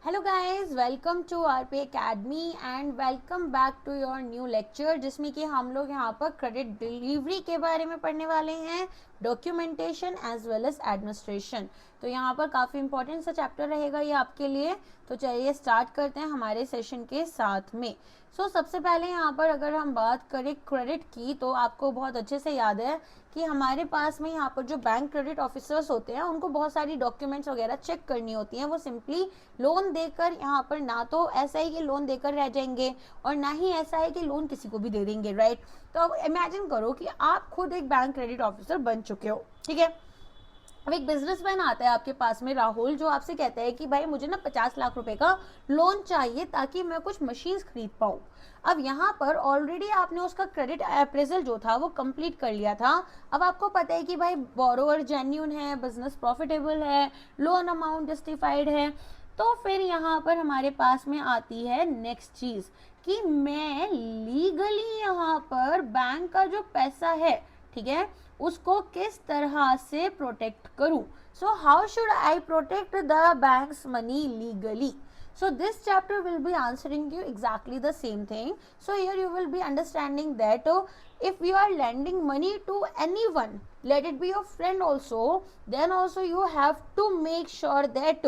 Hello guys, welcome to RP academy and welcome back to your new lecture, जिसमें कि हम लोग यहाँ पर क्रेडिट डिलीवरी के बारे में पढ़ने वाले हैं, documentation as well as administration. तो यहाँ पर काफ़ी इंपॉर्टेंट सा चैप्टर रहेगा ये आपके लिए। तो चलिए स्टार्ट करते हैं हमारे सेशन के साथ में। सबसे पहले यहाँ पर अगर हम बात करें क्रेडिट की, तो आपको बहुत अच्छे से याद है कि हमारे पास में यहाँ पर जो बैंक क्रेडिट ऑफिसर्स होते हैं उनको बहुत सारी डॉक्यूमेंट्स वगैरह चेक करनी होती हैं। वो सिंपली लोन देकर यहाँ पर ना तो ऐसा है कि लोन देकर रह जाएंगे और ना ही ऐसा है कि लोन किसी को भी दे देंगे, राइट। तो अब इमेजिन करो कि आप खुद एक बैंक क्रेडिट ऑफिसर बन चुके हो, ठीक है। अब एक बिजनेसमैन आता है आपके पास में, राहुल, जो आपसे कहता है कि भाई मुझे ना 50 लाख रुपए का लोन चाहिए ताकि मैं कुछ मशीन्स खरीद पाऊँ। अब यहाँ पर ऑलरेडी आपने उसका क्रेडिट अप्रेजल जो था वो कंप्लीट कर लिया था। अब आपको पता है कि भाई बोरोवर जेन्यून है, बिजनेस प्रॉफिटेबल है, लोन अमाउंट जस्टिफाइड है। तो फिर यहाँ पर हमारे पास में आती है नेक्स्ट चीज कि मैं लीगली यहाँ पर बैंक का जो पैसा है, ठीक है, उसको किस तरह से प्रोटेक्ट करूं। So how should I protect the banks money legally? So this chapter will be answering you exactly the same thing. So here you will be understanding that if you are lending money to anyone, let it be your friend also, then also you have to make sure that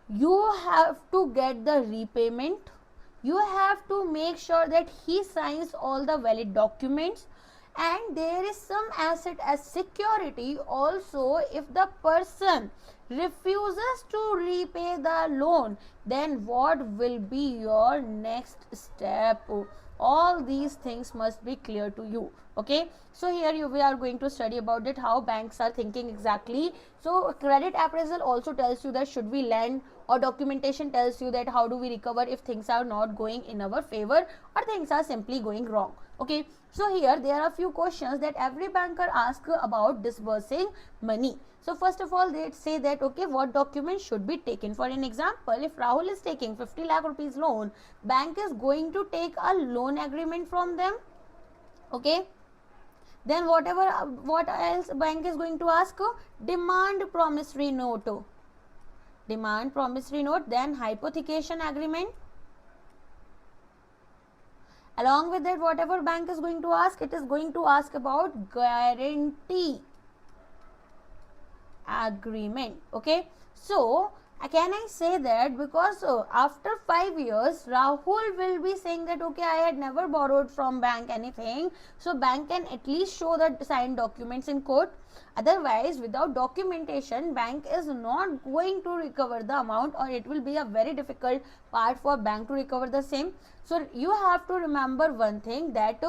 you have to get the repayment. You have to make sure that he signs all the valid documents, and there is some asset as security also. If the person refuses to repay the loan, then what will be your next step? All these things must be clear to you. Okay, so here we are going to study about it, how banks are thinking exactly. So credit appraisal also tells you that should we lend, or documentation tells you that how do we recover if things are not going in our favor or things are simply going wrong. Okay, so here there are a few questions that every banker asks about disbursing money. So first of all, they say that okay, what documents should be taken? For an example, if Rahul is taking 50 lakh rupees loan, bank is going to take a loan agreement from them. Okay, then what else bank is going to ask? Demand promissory note, then hypothecation agreement. Along with that, whatever bank is going to ask, it is going to ask about guarantee agreement. Okay, so can I say that because after 5 years Rahul will be saying that okay, I had never borrowed from bank anything, so bank can at least show the signed documents in court. Otherwise, without documentation, bank is not going to recover the amount, or it will be a very difficult part for bank to recover the same. So you have to remember one thing, that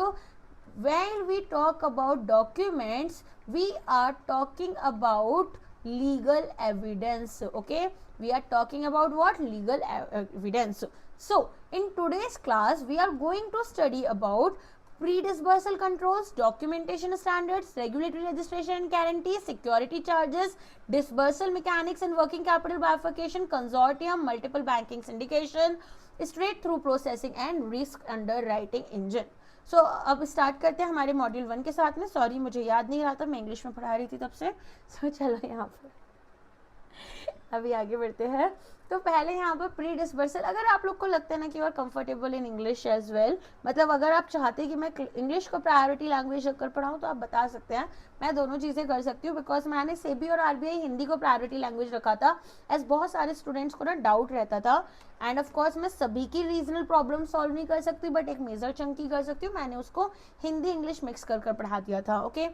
when we talk about documents, we are talking about legal evidence. Okay, we are talking about what? Legal evidence. So in today's class we are going to study about pre-disbursal controls, documentation standards, regulatory registration and guarantee, security charges, disbursal mechanics and working capital bifurcation, consortium, multiple banking syndication, straight through processing and risk underwriting engine. सो अब start करते हैं हमारे module 1 के साथ में। Sorry, मुझे याद नहीं रहा था, मैं इंग्लिश में पढ़ा रही थी तब से। चलो यहाँ पर अभी आगे बढ़ते हैं। तो पहले यहाँ पर प्री डिस्बर्सल, अगर आप लोग को लगता है ना कि you are comfortable in English as well, मतलब अगर आप चाहते हैं कि मैं इंग्लिश को प्रायोरिटी लैंग्वेज रखकर पढ़ाऊँ, तो आप बता सकते हैं, मैं दोनों चीज़ें कर सकती हूँ। बिकॉज मैंने सेबी और आरबीआई हिंदी को प्रायोरिटी लैंग्वेज रखा था, एज बहुत सारे स्टूडेंट्स को ना डाउट रहता था। एंड ऑफ कोर्स मैं सभी की रीजनल प्रॉब्लम सॉल्व नहीं कर सकती, बट एक मेजर चंक की कर सकती हूँ। मैंने उसको हिंदी इंग्लिश मिक्स कर पढ़ा दिया था। ओके,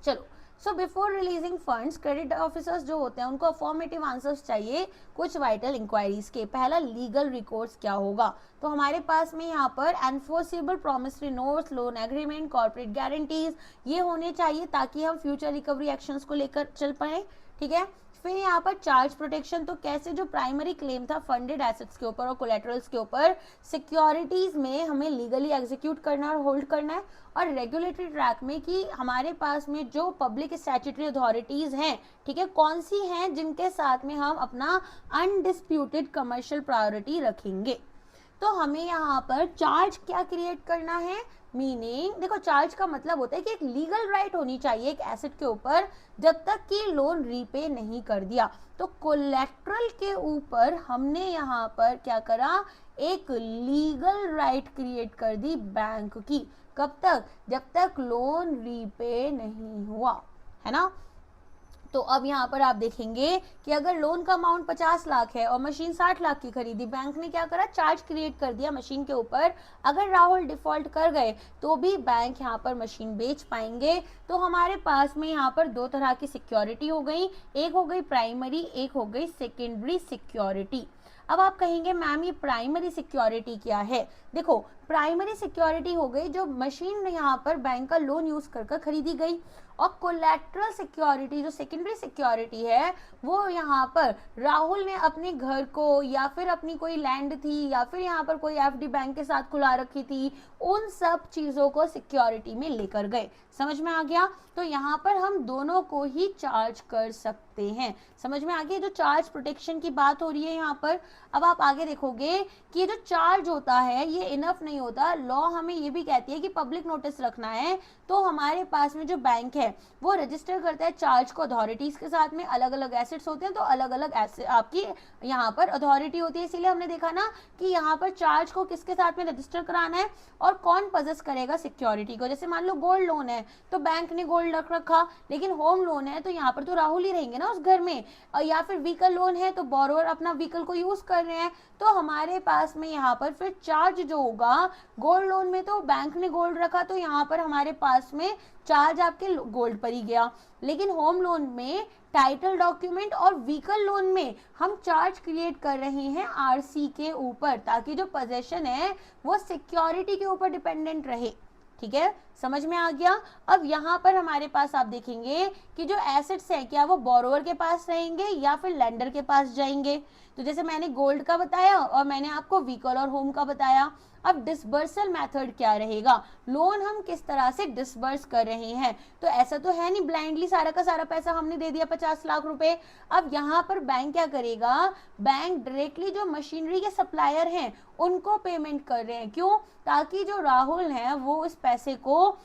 चलो। So before releasing funds, credit officers जो होते हैं उनको अफॉर्मेटिव आंसर्स चाहिए कुछ वाइटल इंक्वायरीज के। पहला, लीगल रिकॉर्ड्स क्या होगा? तो हमारे पास में यहाँ पर enforceable promissory notes, loan agreement, corporate guarantees, ये होने चाहिए ताकि हम फ्यूचर रिकवरी एक्शंस को लेकर चल पाए। ठीक है, फिर यहाँ पर चार्ज प्रोटेक्शन, तो कैसे जो प्राइमरी क्लेम था फंडेड एसेट्स के ऊपर और कोलेटरल्स के ऊपर, सिक्योरिटीज में हमें लीगली एग्जीक्यूट करना और होल्ड करना है। और रेगुलेटरी ट्रैक में कि हमारे पास में जो पब्लिक स्टैट्यूटरी अथॉरिटीज हैं, ठीक है, कौन सी हैं जिनके साथ में हम अपना अनडिस्प्यूटेड कमर्शियल प्रायोरिटी रखेंगे। तो हमें यहाँ पर चार्ज क्या क्रिएट करना है, मीनिंग देखो चार्ज का मतलब होता है कि एक लीगल राइट होनी चाहिए एक एसेट के ऊपर जब तक कि लोन रीपे नहीं कर दिया। तो कोलेट्रल के ऊपर हमने यहाँ पर क्या करा, एक लीगल राइट क्रिएट कर दी बैंक की। कब तक, जब तक लोन रीपे नहीं हुआ, है ना। तो अब यहाँ पर आप देखेंगे कि अगर लोन का अमाउंट 50 लाख है और मशीन 60 लाख की खरीदी, बैंक ने क्या करा, चार्ज क्रिएट कर दिया मशीन के ऊपर। अगर राहुल डिफॉल्ट कर गए तो भी बैंक यहाँ पर मशीन बेच पाएंगे। तो हमारे पास में यहाँ पर दो तरह की सिक्योरिटी हो गई, एक हो गई प्राइमरी, एक हो गई सेकेंडरी सिक्योरिटी। अब आप कहेंगे मैम ये प्राइमरी सिक्योरिटी क्या है। देखो प्राइमरी सिक्योरिटी हो गई जो मशीन यहाँ पर बैंक का लोन यूज कर खरीदी गई, और कोलैटरल सिक्योरिटी जो सेकेंडरी सिक्योरिटी है वो यहाँ पर राहुल ने अपने घर को या फिर अपनी कोई लैंड थी या फिर यहाँ पर कोई एफडी बैंक के साथ खुला रखी थी, उन सब चीजों को सिक्योरिटी में लेकर गए। समझ में आ गया। तो यहाँ पर हम दोनों को ही चार्ज कर सकते हैं। समझ में आ गया, जो चार्ज प्रोटेक्शन की बात हो रही है यहाँ पर। अब आप आगे देखोगे कि ये जो चार्ज होता है ये इनफ नहीं होता, लॉ हमें ये भी कहती है कि पब्लिक नोटिस रखना है। तो हमारे पास में जो बैंक है वो रजिस्टर करता है चार्ज को अथॉरिटीज के साथ में। अलग अलग एसेट्स होते हैं तो अलग अलग आपकी यहाँ पर अथॉरिटी होती है, इसीलिए हमने देखा ना कि यहाँ पर चार्ज को किसके साथ में रजिस्टर कराना है और कौन पजेस करेगा सिक्योरिटी को। जैसे मान लो गोल्ड लोन है तो बैंक ने गोल्ड रख रखा, लेकिन होम लोन है तो यहाँ पर तो राहुल ही रहेंगे ना उस घर में, या फिर व्हीकल लोन है तो बोरोवर अपना व्हीकल को यूज कर रहे हैं। तो हमारे पास में यहाँ पर फिर चार्ज जो होगा, गोल्ड लोन में तो बैंक ने गोल्ड रखा तो यहाँ पर हमारे पास में चार्ज आपके गोल्ड पर ही गया, लेकिन होम लोन में टाइटल डॉक्यूमेंट और व्हीकल लोन में हम चार्ज क्रिएट कर रहे हैं आरसी के ऊपर, ताकि जो पोजेशन है वो सिक्योरिटी के ऊपर डिपेंडेंट रहे। ठीक है, समझ में आ गया। अब यहाँ पर हमारे पास आप देखेंगे कि जो एसेट्स है क्या वो बोरोवर के पास रहेंगे या फिर लेंडर के पास जाएंगे। तो जैसे मैंने गोल्ड का बताया और मैंने आपको व्हीकल और होम का बताया। अब डिसबर्सल मेथड क्या रहेगा, लोन हम किस तरह से डिसबर्स कर रहे हैं। तो ऐसा तो है नहीं ब्लाइंडली सारा का सारा पैसा हमने दे दिया 50 लाख रुपए। अब यहाँ पर बैंक क्या करेगा, बैंक डायरेक्टली जो मशीनरी के सप्लायर हैं उनको पेमेंट कर रहे हैं। क्यों, ताकि जो राहुल है वो इस पैसे को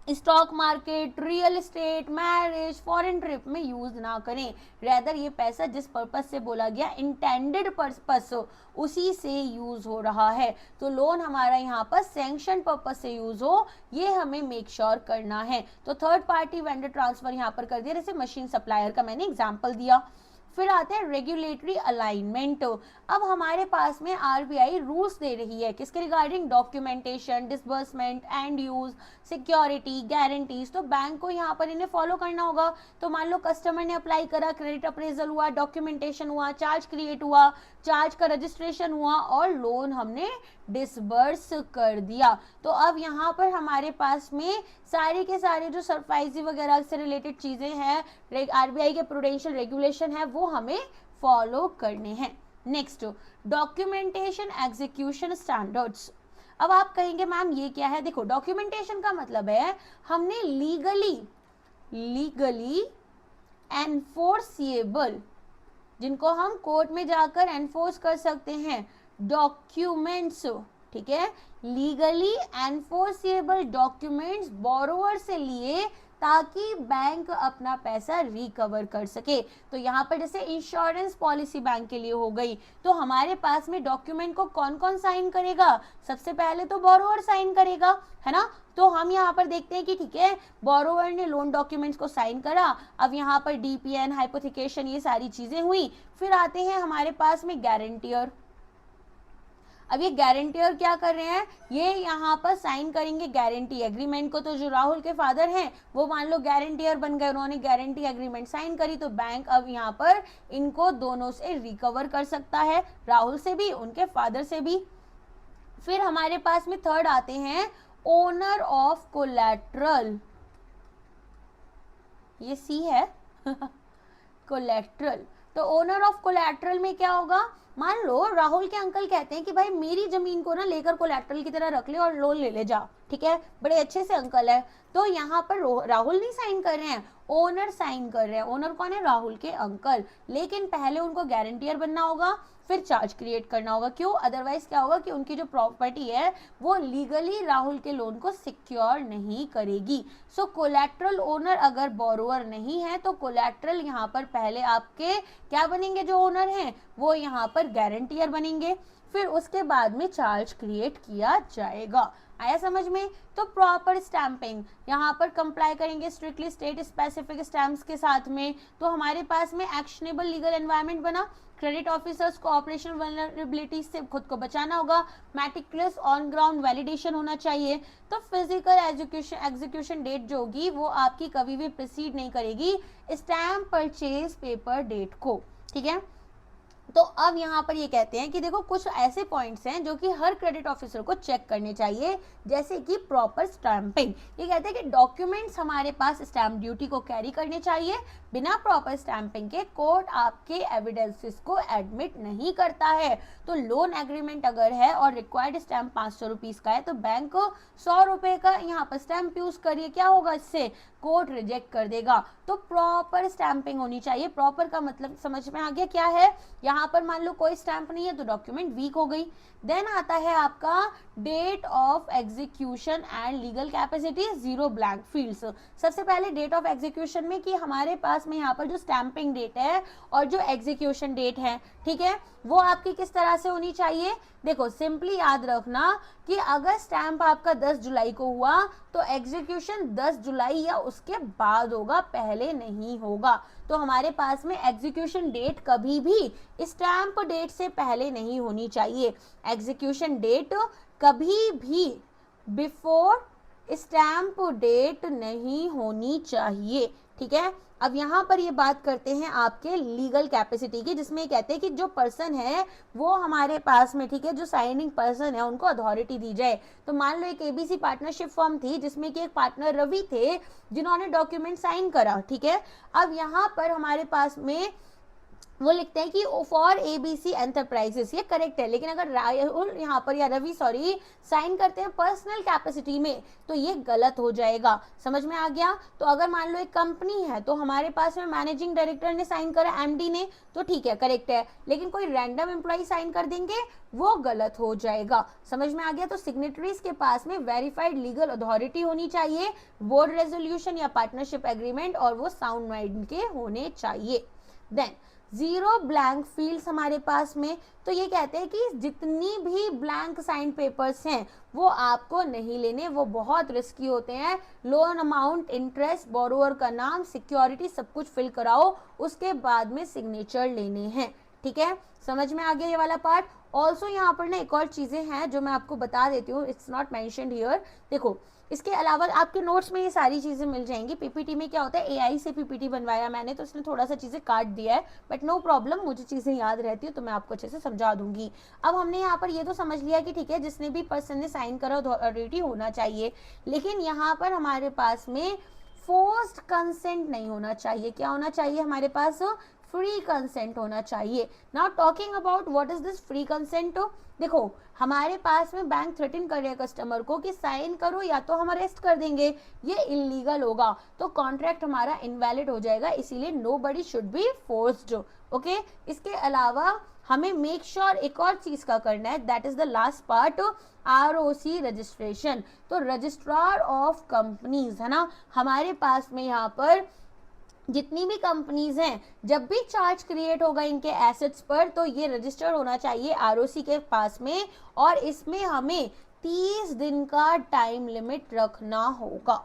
stock market, real estate, marriage, foreign trip में यूज ना करें। रेदर ये पैसा जिस पर्पस से बोला गया इंटेंडेड पर्पस उसी से यूज हो रहा है। तो लोन हमारा यहाँ पर सैंक्शन पर्पस से यूज हो, ये हमें मेक श्योर करना है। तो थर्ड पार्टी वेंडर ट्रांसफर यहाँ पर कर दिया, जैसे मशीन सप्लायर का मैंने एग्जाम्पल दिया। फिर आते हैं रेगुलेटरी अलाइनमेंट। अब हमारे पास में आरबीआई रूल्स दे रही है किसके regarding, documentation, disbursement, and use, security, guarantees. तो बैंक को यहाँ पर इन्हें फॉलो करना होगा। तो मान लो कस्टमर ने अप्लाई करा, क्रेडिट अप्रेजल हुआ, डॉक्यूमेंटेशन हुआ, चार्ज क्रिएट हुआ, चार्ज का रजिस्ट्रेशन हुआ और लोन हमने डिसबर्स कर दिया। तो अब यहाँ पर हमारे पास में सारे के सारे जो सरफाइजी वगैरह से रिलेटेड चीजें हैं, आरबीआई के प्रूडेंशियल रेगुलेशन है वो हमें फॉलो करने हैं। Next, documentation execution standards. अब आप कहेंगे मैम ये क्या है। देखो डॉक्यूमेंटेशन का मतलब है हमने लीगली एनफोर्सिएबल, जिनको हम कोर्ट में जाकर एनफोर्स कर सकते हैं, डॉक्यूमेंट्स। ठीक है, लीगली एनफोर्सिएबल डॉक्यूमेंट्स बोरोवर से लिए ताकि बैंक अपना पैसा रिकवर कर सके। तो यहाँ पर जैसे इंश्योरेंस पॉलिसी बैंक के लिए हो गई, तो हमारे पास में डॉक्यूमेंट को कौन कौन साइन करेगा, सबसे पहले तो बोरोवर साइन करेगा, है ना। तो हम यहाँ पर देखते हैं कि ठीक है बोरोवर ने लोन डॉक्यूमेंट्स को साइन करा। अब यहाँ पर डीपीएन, हाइपोथिकेशन, ये सारी चीजें हुई। फिर आते हैं हमारे पास में गारंटियर। अब ये गारंटियर क्या कर रहे हैं, ये यहाँ पर साइन करेंगे गारंटी एग्रीमेंट को। तो जो राहुल के फादर हैं वो मान लो गारंटियर बन गए, उन्होंने गारंटी एग्रीमेंट साइन करी। तो बैंक अब यहाँ पर इनको दोनों से रिकवर कर सकता है, राहुल से भी उनके फादर से भी। फिर हमारे पास में थर्ड आते हैं ओनर ऑफ कोलैटरल, ये सी है कोलैटरल। तो ओनर ऑफ कोलैटरल में क्या होगा, मान लो राहुल के अंकल कहते हैं कि भाई मेरी जमीन को ना लेकर कोलैटरल की तरह रख ले और लोन ले ले जा, ठीक है, बड़े अच्छे से अंकल है। तो यहाँ पर राहुल नहीं साइन कर रहे हैं, ओनर साइन कर रहे हैं। ओनर कौन है? राहुल के अंकल। लेकिन पहले उनको गारंटियर बनना होगा, फिर चार्ज क्रिएट करना होगा। क्यों? अदरवाइज क्या होगा कि उनकी जो प्रॉपर्टी है वो लीगली राहुल के लोन को सिक्योर नहीं करेगी। सो कोलैटरल ओनर अगर बोरोअर नहीं है तो कोलैटरल यहाँ पर पहले आपके क्या बनेंगे? जो ओनर हैं वो यहाँ पर गारंटियर बनेंगे, फिर उसके बाद में चार्ज क्रिएट किया जाएगा। आया समझ में? तो प्रॉपर स्टैंपिंग यहाँ पर कंप्लाई करेंगे स्ट्रिक्टली स्टेट स्पेसिफिक स्टैम्प्स के साथ में। तो हमारे पास में एक्शनेबल लीगल एनवायरनमेंट बना। क्रेडिट ऑफिसर्स को ऑपरेशनल वल्नरेबिलिटी से खुद को बचाना होगा। मैटिकुलस ऑन ग्राउंड वैलिडेशन होना चाहिए। तो फिजिकल एग्जीक्यूशन डेट जो होगी वो आपकी कभी भी प्रिसीड नहीं करेगी स्टैम्प परचेज पेपर डेट को, ठीक है। तो अब यहाँ पर ये कहते हैं कि देखो कुछ ऐसे पॉइंट्स हैं जो कि हर क्रेडिट ऑफिसर को चेक करने चाहिए, जैसे कि प्रॉपर स्टैंपिंग। ये कहते हैं कि डॉक्यूमेंट्स हमारे पास स्टैम्प ड्यूटी को कैरी करने चाहिए। बिना प्रॉपर स्टैंपिंग के कोर्ट आपके एविडेंसेस को एडमिट नहीं करता है। तो लोन एग्रीमेंट अगर है और रिक्वायर्ड स्टैम्प 500 रुपीज का है तो बैंक को 100 रुपए का यहाँ पर स्टैम्प यूज करिए, क्या होगा इससे? कोर्ट रिजेक्ट कर देगा। तो प्रॉपर स्टैंपिंग होनी चाहिए। प्रॉपर का मतलब समझ में आ गया क्या है? यहाँ पर मान लो कोई स्टैंप नहीं है तो डॉक्यूमेंट वीक हो गई। देन आता है आपका date of execution and legal capacity, 0 blank fields. सबसे पहले डेट ऑफ एग्जीक्यूशन में कि हमारे पास में यहाँ पर जो स्टैंपिंग डेट है और जो एग्जीक्यूशन डेट है, ठीक है, वो आपकी किस तरह से होनी चाहिए? देखो सिंपली याद रखना कि अगर स्टैंप आपका 10 जुलाई को हुआ तो एग्जीक्यूशन 10 जुलाई या उसके बाद होगा, पहले नहीं होगा। तो हमारे पास में एग्जीक्यूशन डेट कभी भी स्टैंप डेट से पहले नहीं होनी चाहिए। एग्जीक्यूशन डेट कभी भी बिफोर स्टैंप डेट नहीं होनी चाहिए, ठीक है। अब यहाँ पर ये बात करते हैं आपके लीगल कैपेसिटी की, जिसमें कहते हैं कि जो पर्सन है वो हमारे पास में, ठीक है, जो साइनिंग पर्सन है उनको अथॉरिटी दी जाए। तो मान लो एक एबीसी पार्टनरशिप फर्म थी जिसमें कि एक पार्टनर रवि थे जिन्होंने डॉक्यूमेंट साइन करा, ठीक है। अब यहाँ पर हमारे पास में वो लिखते हैं कि फॉर एबीसी एंटरप्राइजेस, ये करेक्ट है। लेकिन अगर राहुल यहाँ पर या रवि सॉरी साइन करते हैं पर्सनल कैपेसिटी में तो ये गलत हो जाएगा। समझ में आ गया? तो अगर मान लो एक कंपनी है तो हमारे पास में मैनेजिंग डायरेक्टर ने साइन करा, एमडी ने, तो ठीक है, करेक्ट है। लेकिन कोई रैंडम एम्प्लॉय साइन कर देंगे वो गलत हो जाएगा। समझ में आ गया? तो सिग्नेटरीज के पास में वेरीफाइड लीगल अथॉरिटी होनी चाहिए, बोर्ड रेजोल्यूशन या पार्टनरशिप एग्रीमेंट, और वो साउंड माइंड के होने चाहिए। देन 0 ब्लैंक फील्ड्स हमारे पास में। तो ये कहते हैं कि जितनी भी ब्लैंक साइन पेपर्स हैं वो आपको नहीं लेने, वो बहुत रिस्की होते हैं। लोन अमाउंट, इंटरेस्ट, बोरोअर का नाम, सिक्योरिटी सब कुछ फिल कराओ, उसके बाद में सिग्नेचर लेने हैं, ठीक है। समझ में आ गया ये वाला पार्ट? ऑल्सो यहाँ पर ना एक और चीजें हैं जो मैं आपको बता देती हूँ, इट्स नॉट मेंशन्ड हियर। देखो इसके अलावा आपके नोट्स में ये सारी चीजें मिल जाएंगी। पीपीटी में क्या होता है, एआई से पीपीटी बनवाया मैंने तो इसने थोड़ा सा चीजें काट दिया है, बट नो प्रॉब्लम, मुझे चीजें याद रहती है तो मैं आपको अच्छे से समझा दूंगी। अब हमने यहाँ पर ये तो समझ लिया कि ठीक है जिसने भी पर्सन ने साइन करा अथॉरिटी होना चाहिए, लेकिन यहाँ पर हमारे पास में फोर्स्ड कंसेंट नहीं होना चाहिए। क्या होना चाहिए हमारे पास? फ्री कंसेंट होना चाहिए। Now talking about what is this free consent. देखो हमारे पास में बैंक थ्रेटन कर रहे हैं कस्टमर को कि साइन करो या तो हम अरेस्ट कर देंगे, ये इलीगल होगा, तो कॉन्ट्रैक्ट हमारा इनवैलिड हो जाएगा, इसीलिए nobody should be forced. Okay, इसके अलावा हमें मेक श्योर एक और चीज का करना है, that is the last part, ROC registration. तो रजिस्ट्रार ऑफ कंपनीज है ना, हमारे पास में यहाँ पर जितनी भी कंपनीज हैं जब भी चार्ज क्रिएट होगा इनके एसेट्स पर तो ये रजिस्टर होना चाहिए आरओसी के पास में, और इसमें हमें 30 दिन का टाइम लिमिट रखना होगा।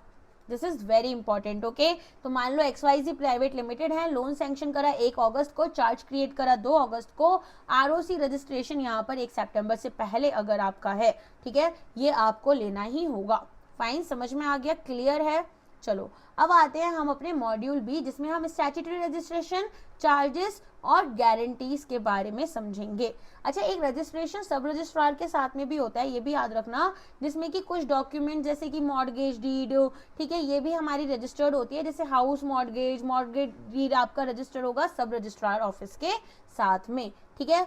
This is very important. Okay, तो मान लो XYZ प्राइवेट लिमिटेड है, लोन सैंक्शन करा 1 अगस्त को, चार्ज क्रिएट करा 2 अगस्त को, आरओसी रजिस्ट्रेशन यहाँ पर 1 सितंबर से पहले अगर आपका है, ठीक है, ये आपको लेना ही होगा। फाइन, समझ में आ गया? क्लियर है? चलो अब आते हैं हम अपने मॉड्यूल बी, जिसमें हम स्टैट्यूटरी रजिस्ट्रेशन, चार्जेस और गारंटीज के बारे में समझेंगे। अच्छा, एक रजिस्ट्रेशन सब रजिस्ट्रार के साथ में भी होता है, ये भी याद रखना, जिसमें कि कुछ डॉक्यूमेंट जैसे कि मॉर्गेज डीड, ठीक है, ये भी हमारी रजिस्टर्ड होती है। जैसे हाउस मॉर्गेज डीड आपका रजिस्टर्ड होगा सब रजिस्ट्रार ऑफिस के साथ में, ठीक है।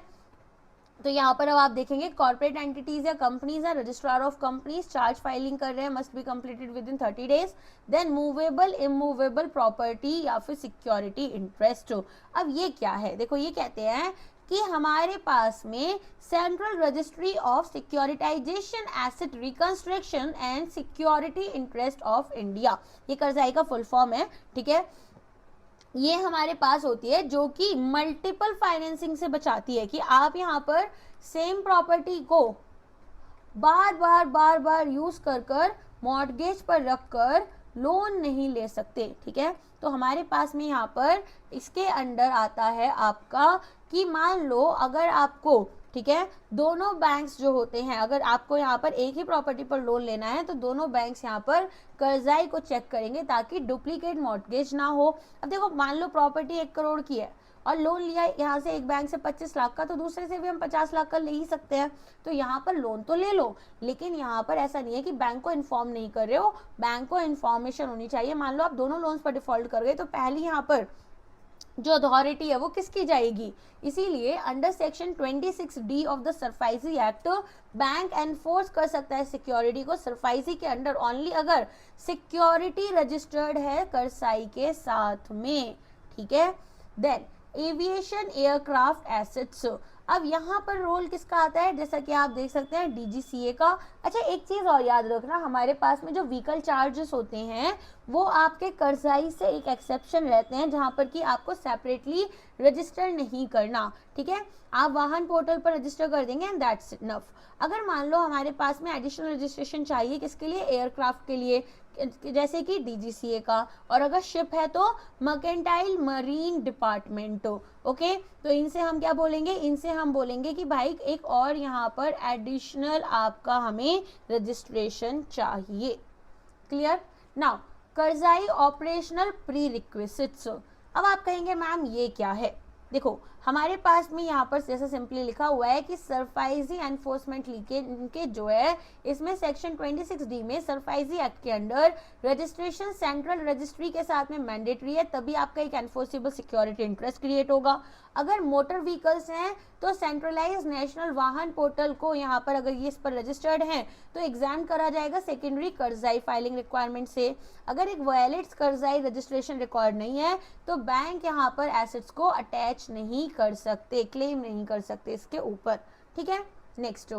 तो यहाँ पर अब आप देखेंगे कॉर्पोरेट एंटिटीज या कंपनीज है, registrar of companies charge filing कर रहे हैं, must be completed within 30 days. Then movable immovable property या फिर सिक्योरिटी इंटरेस्ट। अब ये क्या है, देखो ये कहते हैं कि हमारे पास में central registry of securitisation asset reconstruction and security interest of India, ये कर्जाई का फुल फॉर्म है, ठीक है। ये हमारे पास होती है जो कि मल्टीपल फाइनेंसिंग से बचाती है कि आप यहाँ पर सेम प्रॉपर्टी को बार बार यूज कर मॉर्गेज पर रखकर लोन नहीं ले सकते, ठीक है। तो हमारे पास में यहाँ पर इसके अंडर आता है आपका कि मान लो अगर आपको, ठीक है, दोनों बैंक्स जो होते हैं, अगर आपको यहाँ पर एक ही प्रॉपर्टी पर लोन लेना है तो दोनों बैंक्स यहाँ पर कर्जाई को चेक करेंगे ताकि डुप्लीकेट मॉर्गेज ना हो। अब देखो मान लो प्रॉपर्टी 1 करोड़ की है और लोन लिया यहाँ से एक बैंक से 25 लाख का, तो दूसरे से भी हम 50 लाख का ले ही सकते हैं, तो यहाँ पर लोन तो ले लो, लेकिन यहाँ पर ऐसा नहीं है कि बैंक को इन्फॉर्म नहीं कर रहे हो, बैंक को इन्फॉर्मेशन होनी चाहिए। मान लो आप दोनों लोन्स पर डिफॉल्ट कर गए तो पहली यहाँ पर जो अथॉरिटी है वो किसकी जाएगी, इसीलिए under section 26D of the SARFAESI act bank enforce कर सकता है सिक्योरिटी को सरफाइजी के अंडर ओनली अगर सिक्योरिटी रजिस्टर्ड है कर्साई के साथ में, ठीक है। देन एविएशन एयरक्राफ्ट एसेट्स, अब यहाँ पर रोल किसका आता है, जैसा कि आप देख सकते हैं DGCA का। अच्छा एक चीज और याद रखना, हमारे पास में जो व्हीकल चार्जेस होते हैं वो आपके कर्जाई से एक एक्सेप्शन रहते हैं जहाँ पर कि आपको सेपरेटली रजिस्टर नहीं करना, ठीक है। आप वाहन पोर्टल पर रजिस्टर कर देंगे एंड दैट्स इनफ। अगर मान लो हमारे पास में एडिशनल रजिस्ट्रेशन चाहिए किसके लिए, एयरक्राफ्ट के लिए, जैसे कि DGCA का, और अगर शिप है तो मर्केंटाइल मरीन डिपार्टमेंट, ओके। तो इनसे हम क्या बोलेंगे, इनसे हम बोलेंगे कि भाई एक और यहाँ पर एडिशनल आपका हमें रजिस्ट्रेशन चाहिए। Clear. Now CERSAI operational prerequisites, अब आप कहेंगे मैम ये क्या है, देखो हमारे पास में यहाँ पर जैसा सिंपली लिखा हुआ है कि सरफाइजी एनफोर्समेंट लिंकेज जो है इसमें सेक्शन 26D में सरफाइजी एक्ट के अंडर रजिस्ट्रेशन सेंट्रल रजिस्ट्री के साथ में मैंडेटरी है, तभी आपका एक एनफोर्सेबल सिक्योरिटी इंटरेस्ट क्रिएट होगा। अगर मोटर व्हीकल्स हैं तो सेंट्रलाइज नेशनल वाहन पोर्टल को यहाँ पर अगर ये इस पर रजिस्टर्ड है तो एग्जाम करा जाएगा सेकेंडरी कर्जाई फाइलिंग रिक्वायरमेंट से। अगर एक वायलेट्स कर्जाई रजिस्ट्रेशन रिकॉर्ड नहीं है तो बैंक यहाँ पर एसेट्स को अटैच नहीं कर सकते, क्लेम नहीं कर सकते इसके ऊपर, ठीक है। Next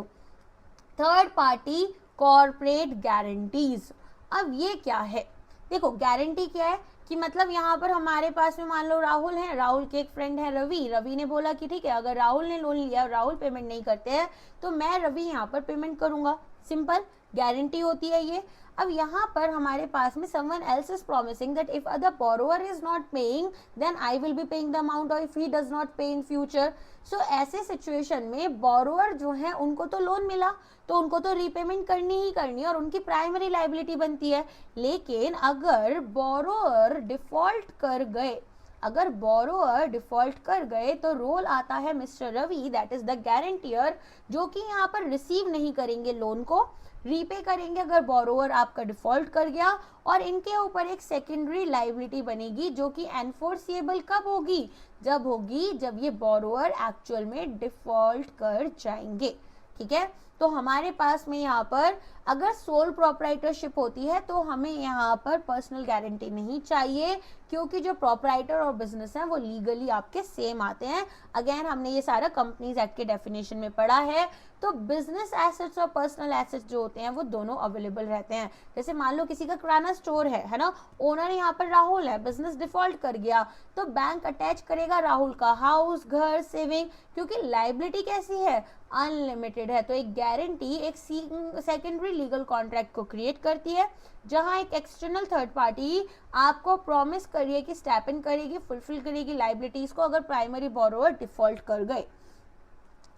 third party corporate guarantees, अब ये क्या है, देखो गारंटी क्या है कि मतलब यहाँ पर हमारे पास में मान लो राहुल है, राहुल के एक फ्रेंड है रवि, रवि ने बोला कि ठीक है अगर राहुल ने लोन लिया, राहुल पेमेंट नहीं करते हैं तो मैं रवि यहाँ पर पेमेंट करूंगा, सिंपल गारंटी होती है ये। अब यहाँ पर हमारे पास में someone else is promising that if the borrower is not paying then I will be paying the amount or if he does not pay in future। So ऐसे सिचुएशन में borrower जो है उनको तो लोन मिला तो उनको तो रीपेमेंट करनी ही करनी है और उनकी प्राइमरी लाइबिलिटी बनती है, लेकिन अगर borrower डिफॉल्ट कर गए, अगर बोरोअर डिफॉल्ट कर गए तो रोल आता है mister Ravi that is the guarantor, जो कि यहाँ पर रिसीव नहीं करेंगे लोन को, रीपे करेंगे अगर बोरोअर आपका डिफॉल्ट कर गया, और इनके ऊपर एक सेकेंडरी लाइबिलिटी बनेगी जो कि एनफोर्सिएबल कब होगी, जब होगी जब ये बोरोअर एक्चुअल में डिफॉल्ट कर जाएंगे, ठीक है। तो हमारे पास में यहाँ पर अगर सोल प्रोप्राइटरशिप होती है तो हमें यहाँ पर पर्सनल गारंटी नहीं चाहिए क्योंकि जो प्रोप्राइटर और बिजनेस है वो लीगली आपके सेम आते हैं। अगेन हमने ये सारा कंपनीज एक्ट के डेफिनेशन में पढ़ा है। तो बिजनेस एसेट्स और पर्सनल एसेट्स जो होते हैं वो दोनों अवेलेबल रहते हैं। जैसे मान लो किसी का किराना स्टोर है ना, ओनर यहाँ पर राहुल है, बिजनेस डिफॉल्ट कर गया तो बैंक अटैच करेगा राहुल का हाउस, घर, सेविंग, क्योंकि लाइबिलिटी कैसी है, अनलिमिटेड है। तो एक गारंटी एक सेकेंडरी लीगल कॉन्ट्रैक्ट को क्रिएट करती है जहां एक एक्सटर्नल थर्ड पार्टी आपको प्रॉमिस करिए कि स्टेप इन करेगी, फुलफिल करेगी लाइबिलिटीज को अगर प्राइमरी बोरोवर डिफॉल्ट कर गए।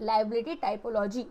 लाइबिलिटी टाइपोलॉजी,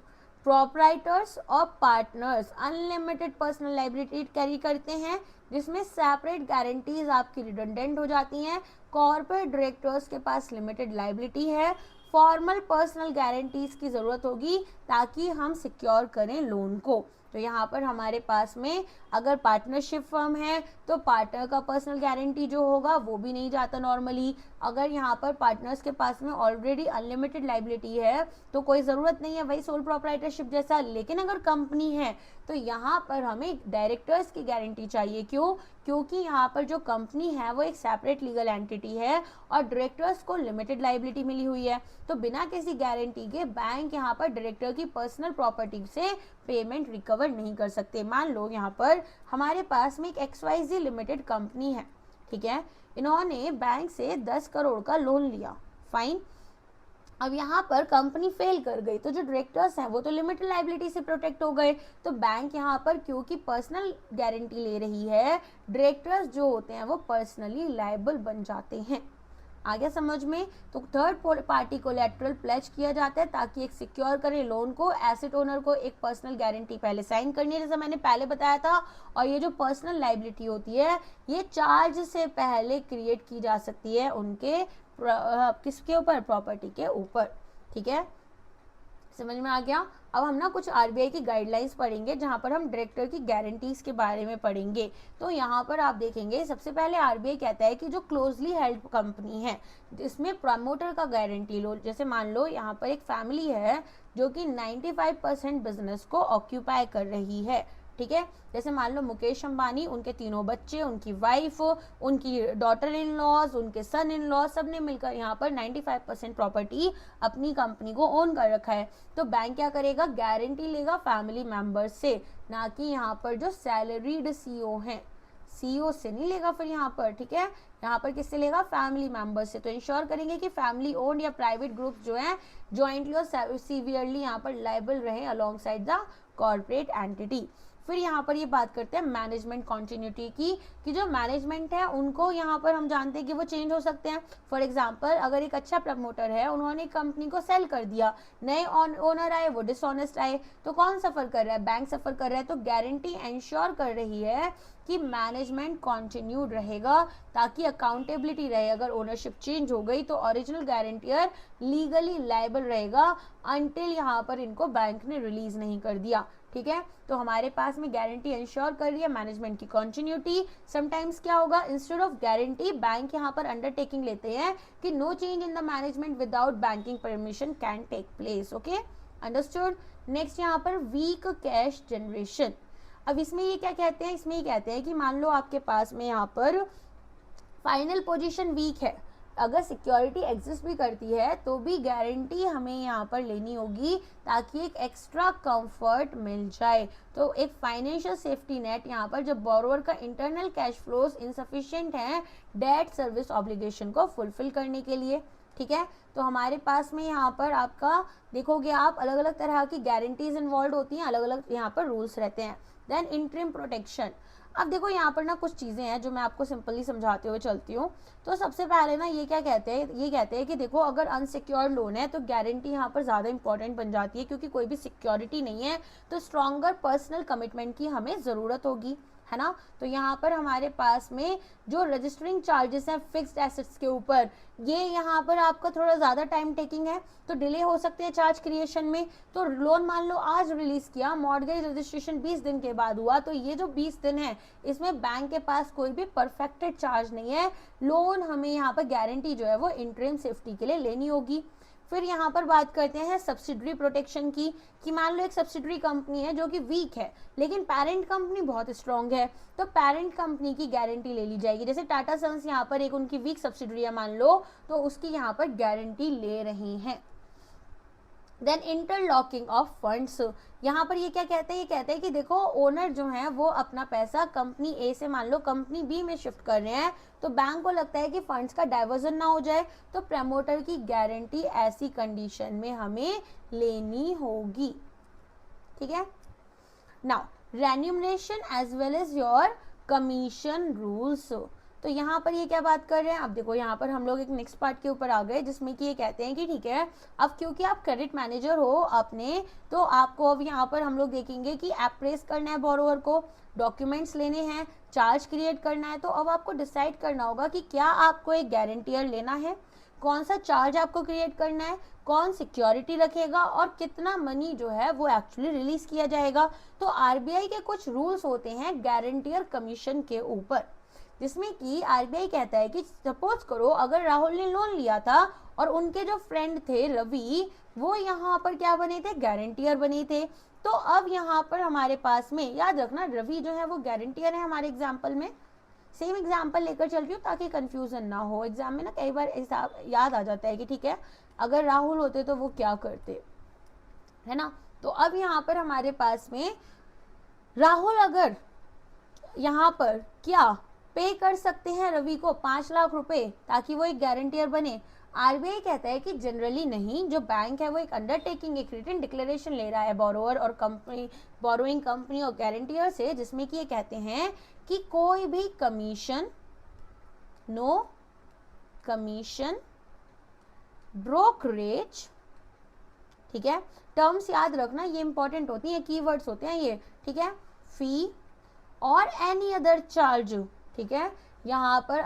प्रोप्राइटर्स और partners unlimited personal liability carry करते हैं जिसमें सेपरेट गारंटीज आपकी रिडंडेंट हो जाती हैं। कॉर्पोरेट डायरेक्टर्स के पास लिमिटेड लाइबिलिटी है। फॉर्मल पर्सनल गारंटीज की जरूरत होगी ताकि हम सिक्योर करें लोन को। तो यहाँ पर हमारे पास में अगर पार्टनरशिप फर्म है तो पार्टनर का पर्सनल गारंटी जो होगा वो भी नहीं जाता नॉर्मली। अगर यहाँ पर पार्टनर्स के पास में ऑलरेडी अनलिमिटेड लाइबिलिटी है तो कोई ज़रूरत नहीं है वही सोल प्रोप्राइटरशिप जैसा। लेकिन अगर कंपनी है तो यहाँ पर हमें डायरेक्टर्स की गारंटी चाहिए। क्यों? क्योंकि यहाँ पर जो कंपनी है वो एक सेपरेट लीगल एंटिटी है और डायरेक्टर्स को लिमिटेड लाइबिलिटी मिली हुई है, तो बिना किसी गारंटी के बैंक यहाँ पर डायरेक्टर की पर्सनल प्रॉपर्टी से पेमेंट रिकवर नहीं कर सकते। मान लो यहाँ पर हमारे पास में एक XYZ लिमिटेड कंपनी है, ठीक है, इन्होंने बैंक से 10 करोड़ का लोन लिया, फाइन। अब यहाँ पर कंपनी फेल कर गई तो जो डायरेक्टर्स हैं वो तो लिमिटेड लाइबिलिटी से प्रोटेक्ट हो गए, तो बैंक यहाँ पर क्योंकि पर्सनल गारंटी ले रही है, डायरेक्टर्स जो होते हैं वो पर्सनली लायबल बन जाते हैं। आ गया समझ में? तो थर्ड पार्टी कोलैटरल प्लेज किया जाता है ताकि एक सिक्योर करे लोन को, एसेट ओनर को एक पर्सनल गारंटी पहले साइन करनी है जैसा मैंने पहले बताया था। और ये जो पर्सनल लाइबिलिटी होती है ये चार्ज से पहले क्रिएट की जा सकती है उनके किसके ऊपर? प्रॉपर्टी के ऊपर, ठीक है, समझ में आ गया? अब हम ना कुछ RBI की गाइडलाइंस पढ़ेंगे जहां पर हम डायरेक्टर की गारंटीज के बारे में पढ़ेंगे। तो यहाँ पर आप देखेंगे सबसे पहले RBI कहता है कि जो क्लोजली हेल्ड कंपनी है जिसमें प्रमोटर का गारंटी लो, जैसे मान लो यहाँ पर एक फैमिली है जो कि 95% बिजनेस को ऑक्यूपाई कर रही है, ठीक है, जैसे मान लो मुकेश अंबानी, उनके 3 बच्चे, उनकी वाइफ, उनकी डॉटर इन लॉज, उनके सन इन लॉज, सब ने मिलकर यहाँ पर 95% प्रॉपर्टी अपनी कंपनी को ओन कर रखा है। तो बैंक क्या करेगा? गारंटी लेगा फैमिली मेंबर्स से, ना कि यहाँ पर जो सैलरीड CEO हैं, CEO से नहीं लेगा फिर यहाँ पर, ठीक है, यहाँ पर किससे लेगा? फैमिली मेंबर्स से। तो इंश्योर करेंगे कि फैमिली ओन्ड या प्राइवेट ग्रुप जो है ज्वाइंटली और सीवियरली यहाँ पर लायबल रहे along side the corporate entity. फिर यहाँ पर ये बात करते हैं मैनेजमेंट कॉन्टिन्यूटी की, कि जो मैनेजमेंट है उनको यहाँ पर हम जानते हैं कि वो चेंज हो सकते हैं। फॉर एग्जांपल अगर एक अच्छा प्रमोटर है, उन्होंने कंपनी को सेल कर दिया, नए ओनर आए, वो डिसऑनेस्ट आए, तो कौन सफ़र कर रहा है? बैंक सफ़र कर रहा है। तो गारंटी इंश्योर कर रही है कि मैनेजमेंट कॉन्टिन्यूड रहेगा ताकि अकाउंटेबिलिटी रहे। अगर ओनरशिप चेंज हो गई तो ओरिजिनल गारंटियर लीगली लायबल रहेगा अनटिल यहाँ पर इनको बैंक ने रिलीज नहीं कर दिया, ठीक है। तो हमारे पास में गारंटी इंश्योर कर रही है मैनेजमेंट की कॉन्टिन्यूटी। समटाइम्स क्या होगा, इंस्टेड ऑफ गारंटी बैंक यहाँ पर अंडरटेकिंग लेते हैं कि no change in the management without banking permission can take place. Okay, understood. Next यहाँ पर वीक कैश जनरेशन। अब इसमें ये क्या कहते हैं? इसमें ये कहते हैं कि मान लो आपके पास में यहाँ पर फाइनल पोजीशन वीक है, अगर सिक्योरिटी एग्जिस्ट भी करती है तो भी गारंटी हमें यहाँ पर लेनी होगी ताकि एक एक्स्ट्रा कंफर्ट मिल जाए। तो एक फाइनेंशियल सेफ्टी नेट यहाँ पर जब बोरोवर का इंटरनल कैश फ्लोज इनसफिशिएंट है डेट सर्विस ऑब्लिगेशन को फुलफिल करने के लिए, ठीक है। तो हमारे पास में यहाँ पर आपका देखोगे आप अलग अलग तरह की गारंटीज इन्वॉल्व होती हैं, अलग अलग यहाँ पर रूल्स रहते हैं। Then interim protection. अब देखो यहाँ पर ना कुछ चीज़ें हैं जो मैं आपको सिंपली समझाते हुए चलती हूँ। तो सबसे पहले ना ये क्या कहते हैं, ये कहते हैं कि देखो अगर अनसिक्योर्ड लोन है तो गारंटी यहाँ पर ज़्यादा इंपॉर्टेंट बन जाती है, क्योंकि कोई भी सिक्योरिटी नहीं है तो स्ट्रॉन्गर पर्सनल कमिटमेंट की हमें ज़रूरत होगी, है ना। तो यहाँ पर हमारे पास में जो रजिस्टरिंग चार्जेस हैं फिक्स्ड एसेट्स के ऊपर, ये यहाँ पर आपका थोड़ा ज़्यादा टाइम टेकिंग है, तो डिले हो सकते हैं चार्ज क्रिएशन में। तो लोन मान लो आज रिलीज किया, मॉर्गेज रजिस्ट्रेशन 20 दिन के बाद हुआ, तो ये जो 20 दिन है इसमें बैंक के पास कोई भी परफेक्टेड चार्ज नहीं है। लोन हमें यहाँ पर गारंटी जो है वो इंटरिम सेफ्टी के लिए लेनी होगी। फिर यहाँ पर बात करते हैं सब्सिडरी प्रोटेक्शन की, कि मान लो एक सब्सिडरी कंपनी है जो कि वीक है लेकिन पेरेंट कंपनी बहुत स्ट्रॉन्ग है, तो पेरेंट कंपनी की गारंटी ले ली जाएगी। जैसे टाटा सन्स यहाँ पर एक उनकी वीक सब्सिडरी है मान लो, तो उसकी यहाँ पर गारंटी ले रहे हैं। देन इंटरलॉकिंग ऑफ फंड्स, यहाँ पर ये क्या कहते हैं, ये कहते हैं कि देखो ओनर जो है वो अपना पैसा कंपनी ए से मान लो कंपनी बी में शिफ्ट कर रहे हैं, तो बैंक को लगता है कि फंड्स का डाइवर्जन ना हो जाए, तो प्रमोटर की गारंटी ऐसी कंडीशन में हमें लेनी होगी, ठीक है। Now remuneration as well as your commission rules. तो यहाँ पर ये क्या बात कर रहे हैं, अब देखो यहाँ पर हम लोग एक नेक्स्ट पार्ट के ऊपर आ गए जिसमें कि ये कहते हैं कि ठीक है अब क्योंकि आप क्रेडिट मैनेजर हो अपने, तो आपको अब यहाँ पर हम लोग देखेंगे कि अप्रेस करना है बोरोवर को, डॉक्यूमेंट्स लेने हैं, चार्ज क्रिएट करना है। तो अब आपको डिसाइड करना होगा कि क्या आपको एक गारंटियर लेना है। कौन सा चार्ज आपको क्रिएट करना है, कौन सिक्योरिटी रखेगा और कितना मनी जो है वो एक्चुअली रिलीज किया जाएगा। तो आरबीआई के कुछ रूल्स होते हैं गारंटियर कमीशन के ऊपर, जिसमें कि आरबीआई कहता है कि सपोज करो अगर राहुल ने लोन लिया था और उनके जो फ्रेंड थे रवि, वो यहाँ पर क्या बने थे, गारंटियर बने थे। तो अब यहाँ पर हमारे पास में, याद रखना रवि जो है वो गारंटियर है हमारे एग्जाम्पल में, सेम एग्जाम्पल लेकर चल रही हूँ ताकि कंफ्यूजन ना हो। एग्जाम में ना कई बार याद आ जाता है कि ठीक है अगर राहुल होते तो वो क्या करते, है ना। तो अब यहाँ पर हमारे पास में राहुल अगर यहाँ पर क्या पे कर सकते हैं रवि को 5 लाख रुपए ताकि वो एक गारंटियर बने। आरबीआई कहता है कि जनरली नहीं, जो बैंक है वो एक अंडरटेकिंग, एक रिटन डिक्लेरेशन ले रहा है बोरोवर और कंपनी, बोरोइंग कंपनी और गारंटियर से, जिसमें कि ये कहते हैं कि कोई भी कमीशन, नो कमीशन, ब्रोकरेज, ठीक है, टर्म्स याद रखना ये इंपॉर्टेंट होती हैं, कीवर्ड्स होते हैं ये, ठीक है, फी और एनी अदर चार्ज, ठीक है, यहाँ पर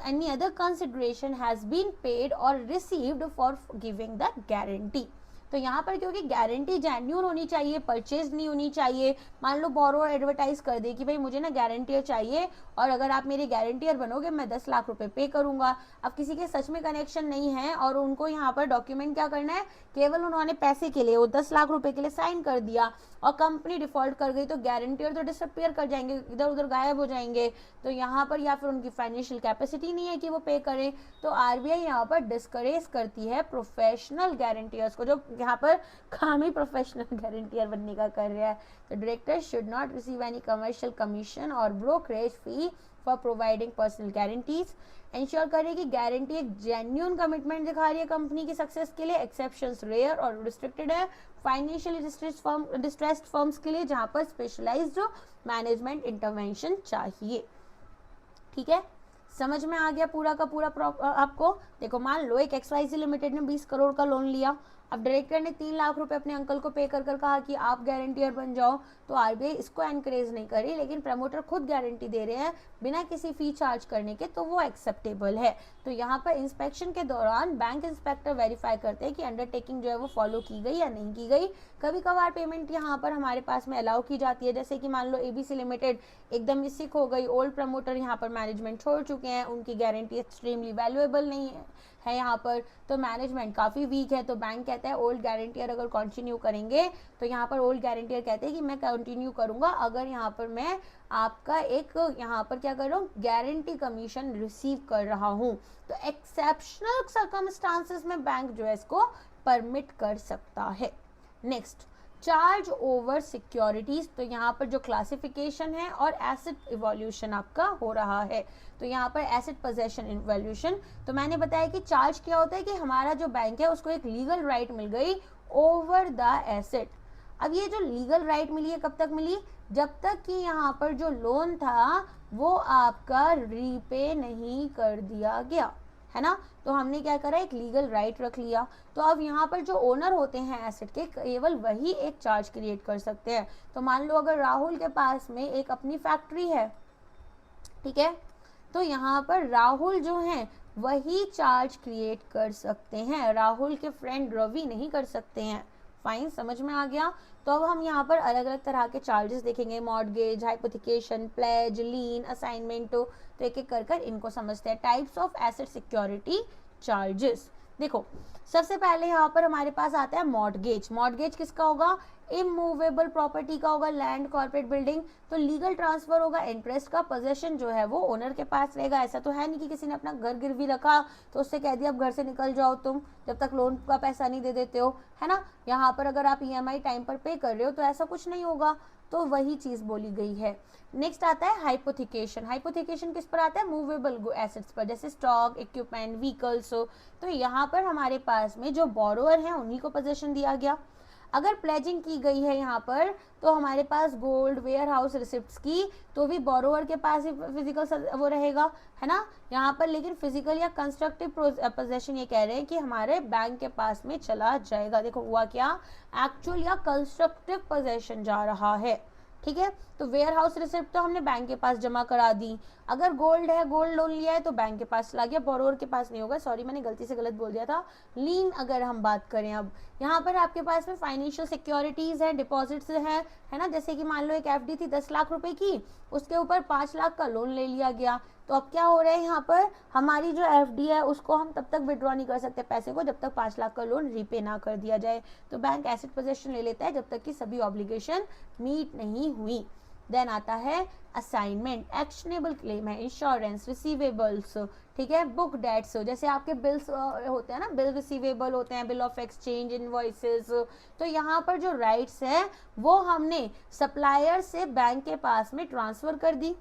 any other consideration has been paid और received for giving the guarantee. तो यहाँ पर क्योंकि गारंटी जेन्युइन होनी चाहिए, परचेज नहीं होनी चाहिए। मान लो बोरोवर एडवर्टाइज कर दे कि भाई मुझे ना गारंटियर चाहिए और अगर आप मेरे गारंटियर बनोगे मैं 10 लाख रुपए पे करूंगा। अब किसी के सच में कनेक्शन नहीं है और उनको यहाँ पर डॉक्यूमेंट क्या करना है, केवल उन्होंने पैसे के लिए वो 10 लाख रुपए के लिए साइन कर दिया और कंपनी डिफॉल्ट कर गई तो गारंटियर तो डिसअपियर कर जाएंगे, इधर उधर गायब हो जाएंगे। तो यहाँ पर या फिर उनकी फाइनेंशियल कैपेसिटी नहीं है कि वो पे करें। तो आरबीआई यहाँ पर डिस्करेज करती है प्रोफेशनल गारंटियर्स को, जो यहाँ पर काम ही प्रोफेशनल गारंटियर बनने का कर रहा है। तो director should not receive any commercial commission और brokerage fee for providing personal guarantees. Ensure करें कि गारंटी एक जेन्युइन कमिटमेंट दिखा रही है कंपनी की सक्सेस के लिए। एक्सेप्शंस रेयर और रिस्ट्रिक्टेड है फाइनेंशियली डिस्ट्रेस्ड फर्म्स के लिए, जहां पर स्पेशलाइज्ड मैनेजमेंट इंटरवेंशन चाहिए। ठीक है, समझ में आ गया पूरा का पूरा आपको। देखो मान लो एक XYZ लिमिटेड ने 20 करोड़ का लोन लिया, अब डायरेक्टर ने 3 लाख रुपए अपने अंकल को पे कर कहा कि आप गारंटियर बन जाओ। तो आरबीआई इसको एनकरेज नहीं कर रही, लेकिन प्रमोटर खुद गारंटी दे रहे हैं बिना किसी फी चार्ज करने के, तो वो एक्सेप्टेबल है। तो यहाँ पर इंस्पेक्शन के दौरान बैंक इंस्पेक्टर वेरीफाई करते हैं कि अंडरटेकिंग जो है वो फॉलो की गई या नहीं की गई। कभी कभार पेमेंट यहाँ पर हमारे पास में अलाउ की जाती है, जैसे कि मान लो एबीसी लिमिटेड एकदम सिक हो गई, ओल्ड प्रमोटर यहाँ पर मैनेजमेंट छोड़ चुके हैं, उनकी गारंटी एक्सट्रीमली वैल्यूएबल नहीं है यहाँ पर, तो मैनेजमेंट काफ़ी वीक है, तो बैंक कहता है ओल्ड गारंटियर अगर कंटिन्यू करेंगे, तो यहाँ पर ओल्ड गारंटियर कहते हैं कि मैं कंटिन्यू करूँगा अगर यहाँ पर मैं आपका एक यहाँ पर क्या कर रहा हूँ, गारंटी कमीशन रिसीव कर रहा हूँ। तो एक्सेप्शनल सर्कमस्टांसेस में बैंक जो है इसको परमिट कर सकता है। Next, charge over securities. तो यहाँ पर जो क्लासिफिकेशन है और एसेट इवोल्यूशन आपका हो रहा है, तो यहाँ पर एसेट पोजेशन इवोल्यूशन। तो मैंने बताया कि चार्ज क्या होता है कि हमारा जो बैंक है उसको एक लीगल राइट मिल गई ओवर द एसेट। अब ये जो लीगल राइट मिली है कब तक मिली, जब तक कि यहाँ पर जो लोन था वो आपका रीपे नहीं कर दिया गया, है ना। तो हमने क्या करा, एक लीगल राइट रख लिया। तो अब यहाँ पर जो ओनर होते हैं एसेट के, केवल वही एक चार्ज क्रिएट कर सकते हैं। तो मान लो अगर राहुल के पास में एक अपनी फैक्ट्री है, ठीक है, तो यहाँ पर राहुल जो है वही चार्ज क्रिएट कर सकते हैं, राहुल के फ्रेंड रवि नहीं कर सकते हैं। फाइन, समझ में आ गया। तो अब हम यहाँ पर अलग अलग तरह के चार्जेस देखेंगे, मॉर्गेज, हाइपोथिकेशन, प्लेज, लीन, असाइनमेंट। तो एक एक कर इनको समझते हैं। Types of asset security charges. देखो सबसे पहले यहाँ पर हमारे पास आता है मॉर्गेज। मॉर्गेज किसका होगा, इमूवेबल प्रॉपर्टी का होगा, लैंड, कॉर्पोरेट बिल्डिंग। तो लीगल ट्रांसफर होगा, इंटरेस्ट का पोजेशन जो है वो ओनर के पास रहेगा। ऐसा तो है नहीं कि किसी ने अपना घर गिरवी रखा तो उससे कह दिया अब घर से निकल जाओ तुम जब तक लोन का पैसा नहीं दे देते हो, है ना। यहाँ पर अगर आप EMI टाइम पर पे कर रहे हो तो ऐसा कुछ नहीं होगा, तो वही चीज बोली गई है। नेक्स्ट आता है हाइपोथिकेशन। हाइपोथिकेशन किस पर आता है, मूवेबल एसेट्स पर, जैसे स्टॉक, इक्विपमेंट, व्हीकल्स। तो यहाँ पर हमारे पास में जो बोरोअर है उन्हीं को पोजेशन दिया गया। अगर प्लेजिंग की गई है यहाँ पर तो हमारे पास गोल्ड, वेयर हाउस, रिसिप्ट्स की, तो भी बोरोवर के पास ही फिजिकल वो रहेगा, है ना यहाँ पर। लेकिन फिजिकल या कंस्ट्रक्टिव पोजेशन ये कह रहे हैं कि हमारे बैंक के पास में चला जाएगा। देखो हुआ क्या, एक्चुअल या कंस्ट्रक्टिव पोजेशन जा रहा है, ठीक है। तो वेयर हाउस रिसिप्ट तो हमने बैंक के पास जमा करा दी। अगर गोल्ड है, गोल्ड लोन लिया है तो बैंक के पास चला गया, बोरोवर के पास नहीं होगा, सॉरी मैंने गलती से गलत बोल दिया था। लीन अगर हम बात करें, अब यहाँ पर आपके पास में फाइनेंशियल सिक्योरिटीज है, डिपॉजिट्स है ना, जैसे कि मान लो एक एफडी थी 10 लाख रुपए की, उसके ऊपर 5 लाख का लोन ले लिया गया, तो अब क्या हो रहा है यहाँ पर, हमारी जो एफडी है उसको हम तब तक विड्रॉ नहीं कर सकते पैसे को जब तक 5 लाख का लोन रीपे ना कर दिया जाए। तो बैंक एसेट पोजेशन ले लेता है जब तक कि सभी ऑब्लिगेशन मीट नहीं हुई। देन आता है असाइनमेंट, एक्शनेबल क्लेम है, इंश्योरेंस, रिसीवेबल्स, ठीक है, बुक डेट्स, जैसे आपके बिल्स होते हैं ना, बिल रिसीवेबल होते हैं, बिल ऑफ एक्सचेंज, इनवॉइसेस, तो यहाँ पर जो राइट्स है वो हमने सप्लायर से बैंक के पास में ट्रांसफर कर दी।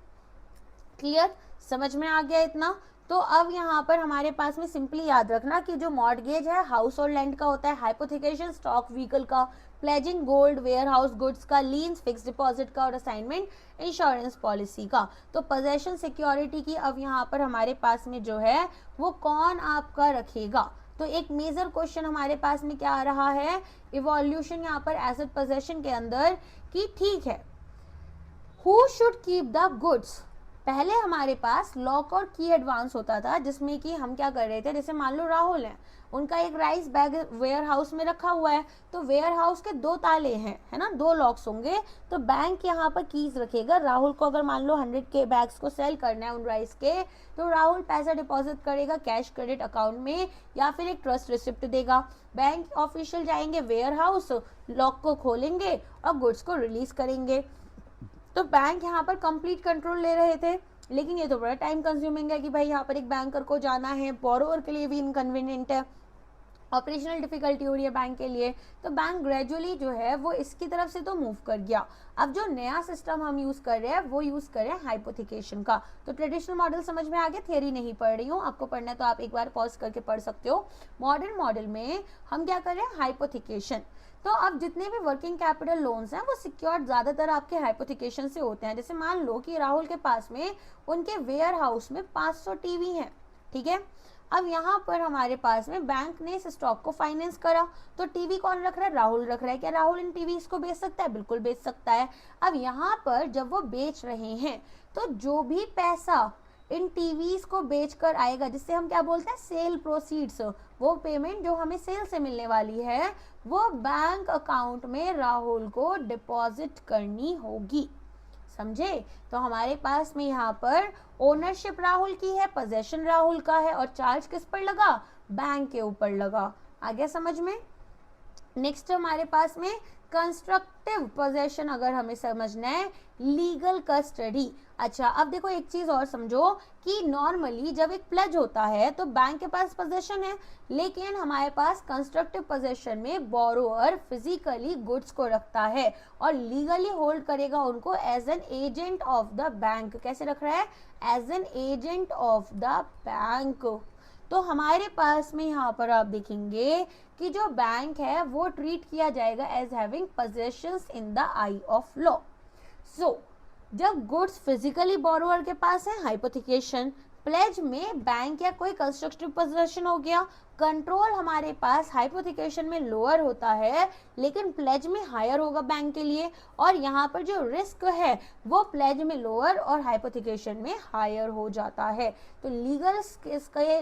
क्लियर, समझ में आ गया इतना। तो अब यहाँ पर हमारे पास में सिंपली याद रखना कि जो मॉर्गेज है हाउस और लैंड का होता है, हाइपोथिकेशन स्टॉक व्हीकल का, pledging gold warehouse goods का, लीन्स फिक्स डिपॉजिट का, और असाइनमेंट इंश्योरेंस पॉलिसी का। तो पोजेशन सिक्योरिटी की अब यहाँ पर हमारे पास में जो है वो कौन आपका रखेगा। तो एक मेजर क्वेश्चन हमारे पास में क्या आ रहा है, इवोल्यूशन यहाँ पर एसेट पोजेशन के अंदर, कि ठीक है who should keep the goods. पहले हमारे पास लॉक और की एडवांस होता था, जिसमें कि हम क्या कर रहे थे, जैसे मान लो राहुल है, उनका एक राइस बैग वेयर हाउस में रखा हुआ है, तो वेयर हाउस के 2 ताले हैं, है ना, 2 लॉक्स होंगे, तो बैंक यहाँ पर कीज रखेगा। राहुल को अगर मान लो 100 के बैग्स को सेल करना है उन राइस के, तो राहुल पैसा डिपॉजिट करेगा कैश क्रेडिट अकाउंट में या फिर एक ट्रस्ट रिसिप्ट देगा। बैंक ऑफिशियल जाएंगे वेयर हाउस, लॉक को खोलेंगे और गुड्स को रिलीज करेंगे। तो बैंक यहाँ पर कंप्लीट कंट्रोल ले रहे थे, लेकिन ये तो बड़ा टाइम कंज्यूमिंग है कि भाई यहाँ पर एक बैंकर को जाना है, बोरोवर के लिए भी इनकन्वीनियंट है, ऑपरेशनल डिफिकल्टी हो रही है बैंक के लिए। तो बैंक ग्रेजुअली जो है वो इसकी तरफ से तो मूव कर गया। अब जो नया सिस्टम हम यूज कर रहे हैं वो यूज कर रहे हैं हाइपोथिकेशन का। तो ट्रेडिशनल मॉडल समझ में आ गया, थियरी नहीं पढ़ रही हूँ, आपको पढ़ना है तो आप एक बार पॉज करके पढ़ सकते हो। मॉडर्न मॉडल में हम क्या कर रहे हैं, हाइपोथिकेशन। तो अब जितने भी वर्किंग कैपिटल लोन्स हैं वो सिक्योर्ड ज्यादातर आपके हाइपोथिकेशन से होते हैं। जैसे मान लो कि राहुल के पास में उनके वेयर हाउस में 500 टीवी हैं, ठीक है। अब यहाँ पर हमारे पास में बैंक ने इस स्टॉक को फाइनेंस करा, तो टीवी कौन रख रहा है, राहुल रख रहा है। क्या राहुल इन टीवी को बेच सकता है, बिल्कुल बेच सकता है। अब यहाँ पर जब वो बेच रहे हैं तो जो भी पैसा इन टीवीज को बेचकर आएगा, जिससे हम क्या बोलते हैं सेल प्रोसीड्स, वो पेमेंट जो हमें सेल से मिलने वाली है वो बैंक अकाउंट में राहुल को डिपॉजिट करनी होगी। समझे। तो हमारे पास में यहाँ पर ओनरशिप राहुल की है, पोजेशन राहुल का है, और चार्ज किस पर लगा, बैंक के ऊपर लगा। आ गया समझ में। नेक्स्ट हमारे पास में कंस्ट्रक्टिव पोजेशन अगर हमें समझना है, लीगल कस्टडी। अच्छा अब देखो एक चीज और समझो कि नॉर्मली जब एक प्लेज होता है तो बैंक के पास पोजेशन है, लेकिन हमारे पास कंस्ट्रक्टिव पोजेशन में बोरोअर फिजिकली गुड्स को रखता है और लीगली होल्ड करेगा उनको as an agent of the bank. कैसे रख रहा है, as an agent of the bank. तो हमारे पास में यहाँ पर आप देखेंगे कि जो बैंक है वो ट्रीट किया जाएगा as having possessions in the eye of law. So जब गुड्स फिजिकली बोरोअर के पास है हाइपोथिकेशन, प्लेज में बैंक या कोई कंस्ट्रक्टिव पोजेशन हो गया, कंट्रोल हमारे पास हाइपोथिकेशन में लोअर होता है लेकिन प्लेज में हायर होगा बैंक के लिए, और यहाँ पर जो रिस्क है वो प्लेज में लोअर और हाइपोथिकेशन में हायर हो जाता है। तो legal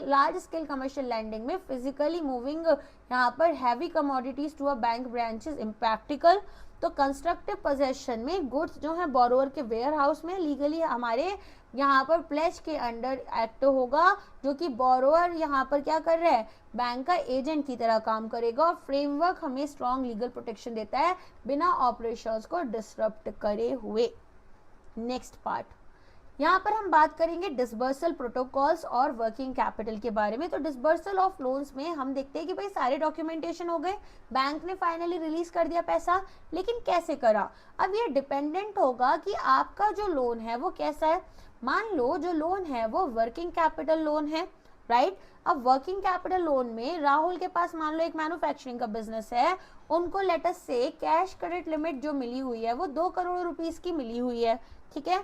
large scale commercial lending में फिजिकली मूविंग यहाँ पर heavy commodities to a bank branch is impractical. तो कंस्ट्रक्टिव पोजेशन में गुड्स जो है बोरोअर के वेयर हाउस में लीगली हमारे यहाँ पर प्लेज के अंडर एक्ट होगा, जो कि बोरोअर यहाँ पर क्या कर रहा है, बैंक का एजेंट की तरह काम करेगा, और फ्रेमवर्क हमें स्ट्रॉन्ग लीगल प्रोटेक्शन देता है बिना ऑपरेशंस को डिसरप्ट करे हुए। नेक्स्ट पार्ट, यहाँ पर हम बात करेंगे डिसबर्सल प्रोटोकॉल्स और वर्किंग कैपिटल के बारे में। तो डिसबर्सल ऑफ लोन्स में हम देखते हैं कि भाई सारे डॉक्यूमेंटेशन हो गए, बैंक ने फाइनली रिलीज कर दिया पैसा, लेकिन कैसे करा, अब ये डिपेंडेंट होगा कि आपका जो लोन है वो कैसा है। मान लो जो लोन है वो वर्किंग कैपिटल लोन है, राइट। अब वर्किंग कैपिटल लोन में राहुल के पास मान लो एक मैन्युफैक्चरिंग का बिजनेस है, उनको लेटर से कैश क्रेडिट लिमिट जो मिली हुई है वो 2 करोड़ रुपीस की मिली हुई है, ठीक है।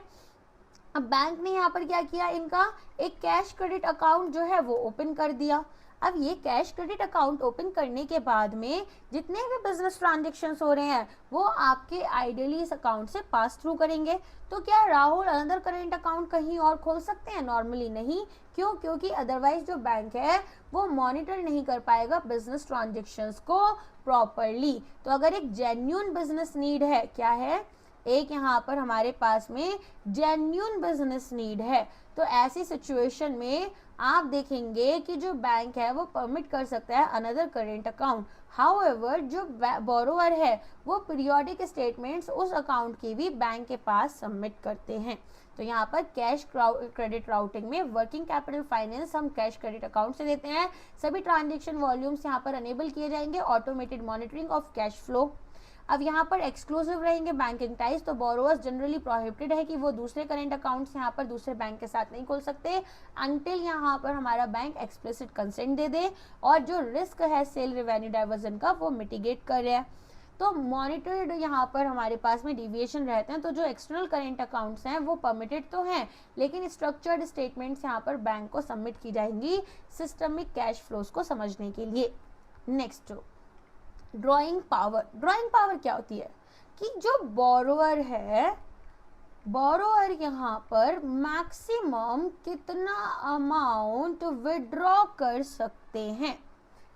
अब बैंक ने यहाँ पर क्या किया, इनका एक कैश क्रेडिट अकाउंट जो है वो ओपन कर दिया। अब ये कैश क्रेडिट अकाउंट ओपन करने के बाद में जितने भी बिजनेस ट्रांजेक्शन्स हो रहे हैं वो आपके आइडियली इस अकाउंट से पास थ्रू करेंगे। तो क्या राहुल अनदर करेंट अकाउंट कहीं और खोल सकते हैं? नॉर्मली नहीं। क्यों? क्योंकि अदरवाइज जो बैंक है वो मॉनिटर नहीं कर पाएगा बिजनेस ट्रांजेक्शन्स को प्रॉपरली। तो अगर एक जेन्युइन बिजनेस नीड है, क्या है, एक यहाँ पर हमारे पास में जेन्युइन बिजनेस नीड है, तो ऐसी सिचुएशन में आप देखेंगे कि जो बैंक है वो परमिट कर सकता है अनदर करेंट अकाउंट। हाउएवर जो बोरोवर है वो पीरियोडिक स्टेटमेंट्स उस अकाउंट की भी बैंक के पास सबमिट करते हैं। तो यहाँ पर कैश क्रेडिट राउटिंग में वर्किंग कैपिटल फाइनेंस हम कैश क्रेडिट अकाउंट से देते हैं। सभी ट्रांजेक्शन वॉल्यूम्स यहाँ पर अनेबल किए जाएंगे। Automated monitoring of cash flow. अब यहाँ पर एक्सक्लूसिव रहेंगे बैंकिंग टाइज, तो बोरोवर्स जनरली प्रोहिबिटेड है कि वो दूसरे करेंट अकाउंट्स यहाँ पर दूसरे बैंक के साथ नहीं खोल सकते अंटिल यहाँ पर हमारा बैंक एक्सप्लिसिट कंसेंट दे दे और जो रिस्क है सेल रेवेन्यू डाइवर्जन का वो मिटिगेट कर रहा है। तो मॉनिटर्ड यहाँ पर हमारे पास में डिविएशन रहते हैं। तो जो एक्सटर्नल करेंट अकाउंट्स हैं वो परमिटेड तो हैं, लेकिन स्ट्रक्चर्ड स्टेटमेंट्स यहाँ पर बैंक को सबमिट की जाएंगी सिस्टमिक कैश फ्लोज को समझने के लिए। Next drawing power. Drawing power क्या होती है कि जो बोरोवर है, बोरोवर यहाँ पर मैक्सिमम कितना अमाउंट विड्रॉ कर सकते हैं।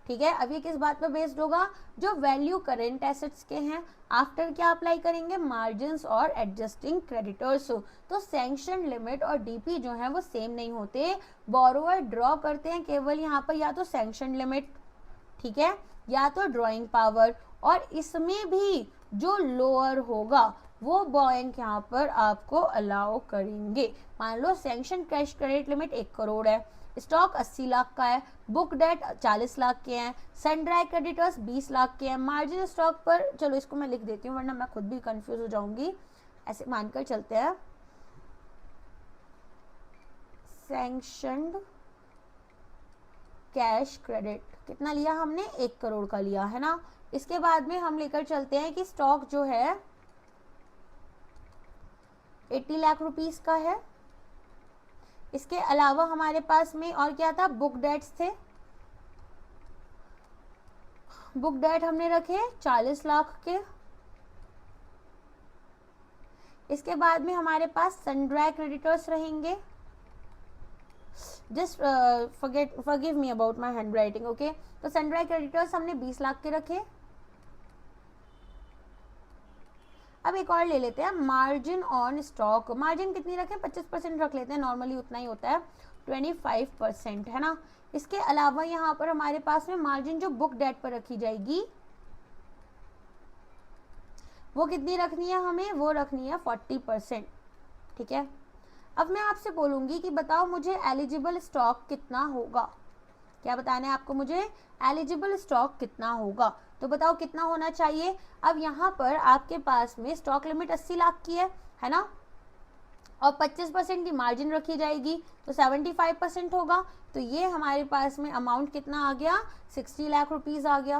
ठीक है, अब ये किस बात पर बेस्ड होगा? जो वैल्यू करेंट एसेट्स के हैं, आफ्टर क्या अप्लाई करेंगे? मार्जिन्स और एडजस्टिंग क्रेडिटर्स। तो सैंक्शन लिमिट और डीपी जो है वो सेम नहीं होते। बोरोवर ड्रॉ करते हैं केवल यहाँ पर या तो सैंक्शन लिमिट, ठीक है, या तो ड्रॉइंग पावर, और इसमें भी जो लोअर होगा वो बैंक यहाँ पर आपको अलाउ करेंगे। मान लो sanction cash credit limit 1 crore है, स्टॉक 80 लाख का है, बुक डेट 40 लाख के हैं, सनड्राई क्रेडिटर्स 20 लाख के हैं, मार्जिन स्टॉक पर, चलो इसको मैं लिख देती हूँ वरना मैं खुद भी कंफ्यूज हो जाऊंगी, ऐसे मानकर चलते हैं, सैंक्शनड कैश क्रेडिट कितना लिया हमने? 1 करोड़ का लिया है ना। इसके बाद में हम लेकर चलते हैं कि स्टॉक जो है 80 लाख रुपीस का है। इसके अलावा हमारे पास में और क्या था? बुक डेट्स थे, बुक डेट हमने रखे 40 लाख के। इसके बाद में हमारे पास सनड्राई क्रेडिटर्स रहेंगे। Just forgive me about my handwriting, okay? तो सनड्राई क्रेडिटर्स हमने 20 लाख के रखे। अब एक और ले लेते हैं, मार्जिन ऑन स्टॉक। मार्जिन कितनी रखें? 25% रख लेते हैं, नॉर्मली उतना ही होता है, 25% है ना। इसके अलावा यहाँ पर हमारे पास में मार्जिन जो बुक डेट पर रखी जाएगी वो कितनी रखनी है हमें? वो रखनी है 40%, ठीक है। अब मैं आपसे बोलूंगी कि बताओ मुझे एलिजिबल स्टॉक कितना होगा। क्या बताना है आपको मुझे? एलिजिबल स्टॉक कितना होगा, तो बताओ कितना होना चाहिए। अब यहाँ पर आपके पास में स्टॉक लिमिट 80 लाख की है ना, और 25% की मार्जिन रखी जाएगी तो 75% होगा। तो ये हमारे पास में अमाउंट कितना आ गया? 60 लाख रुपीज आ गया,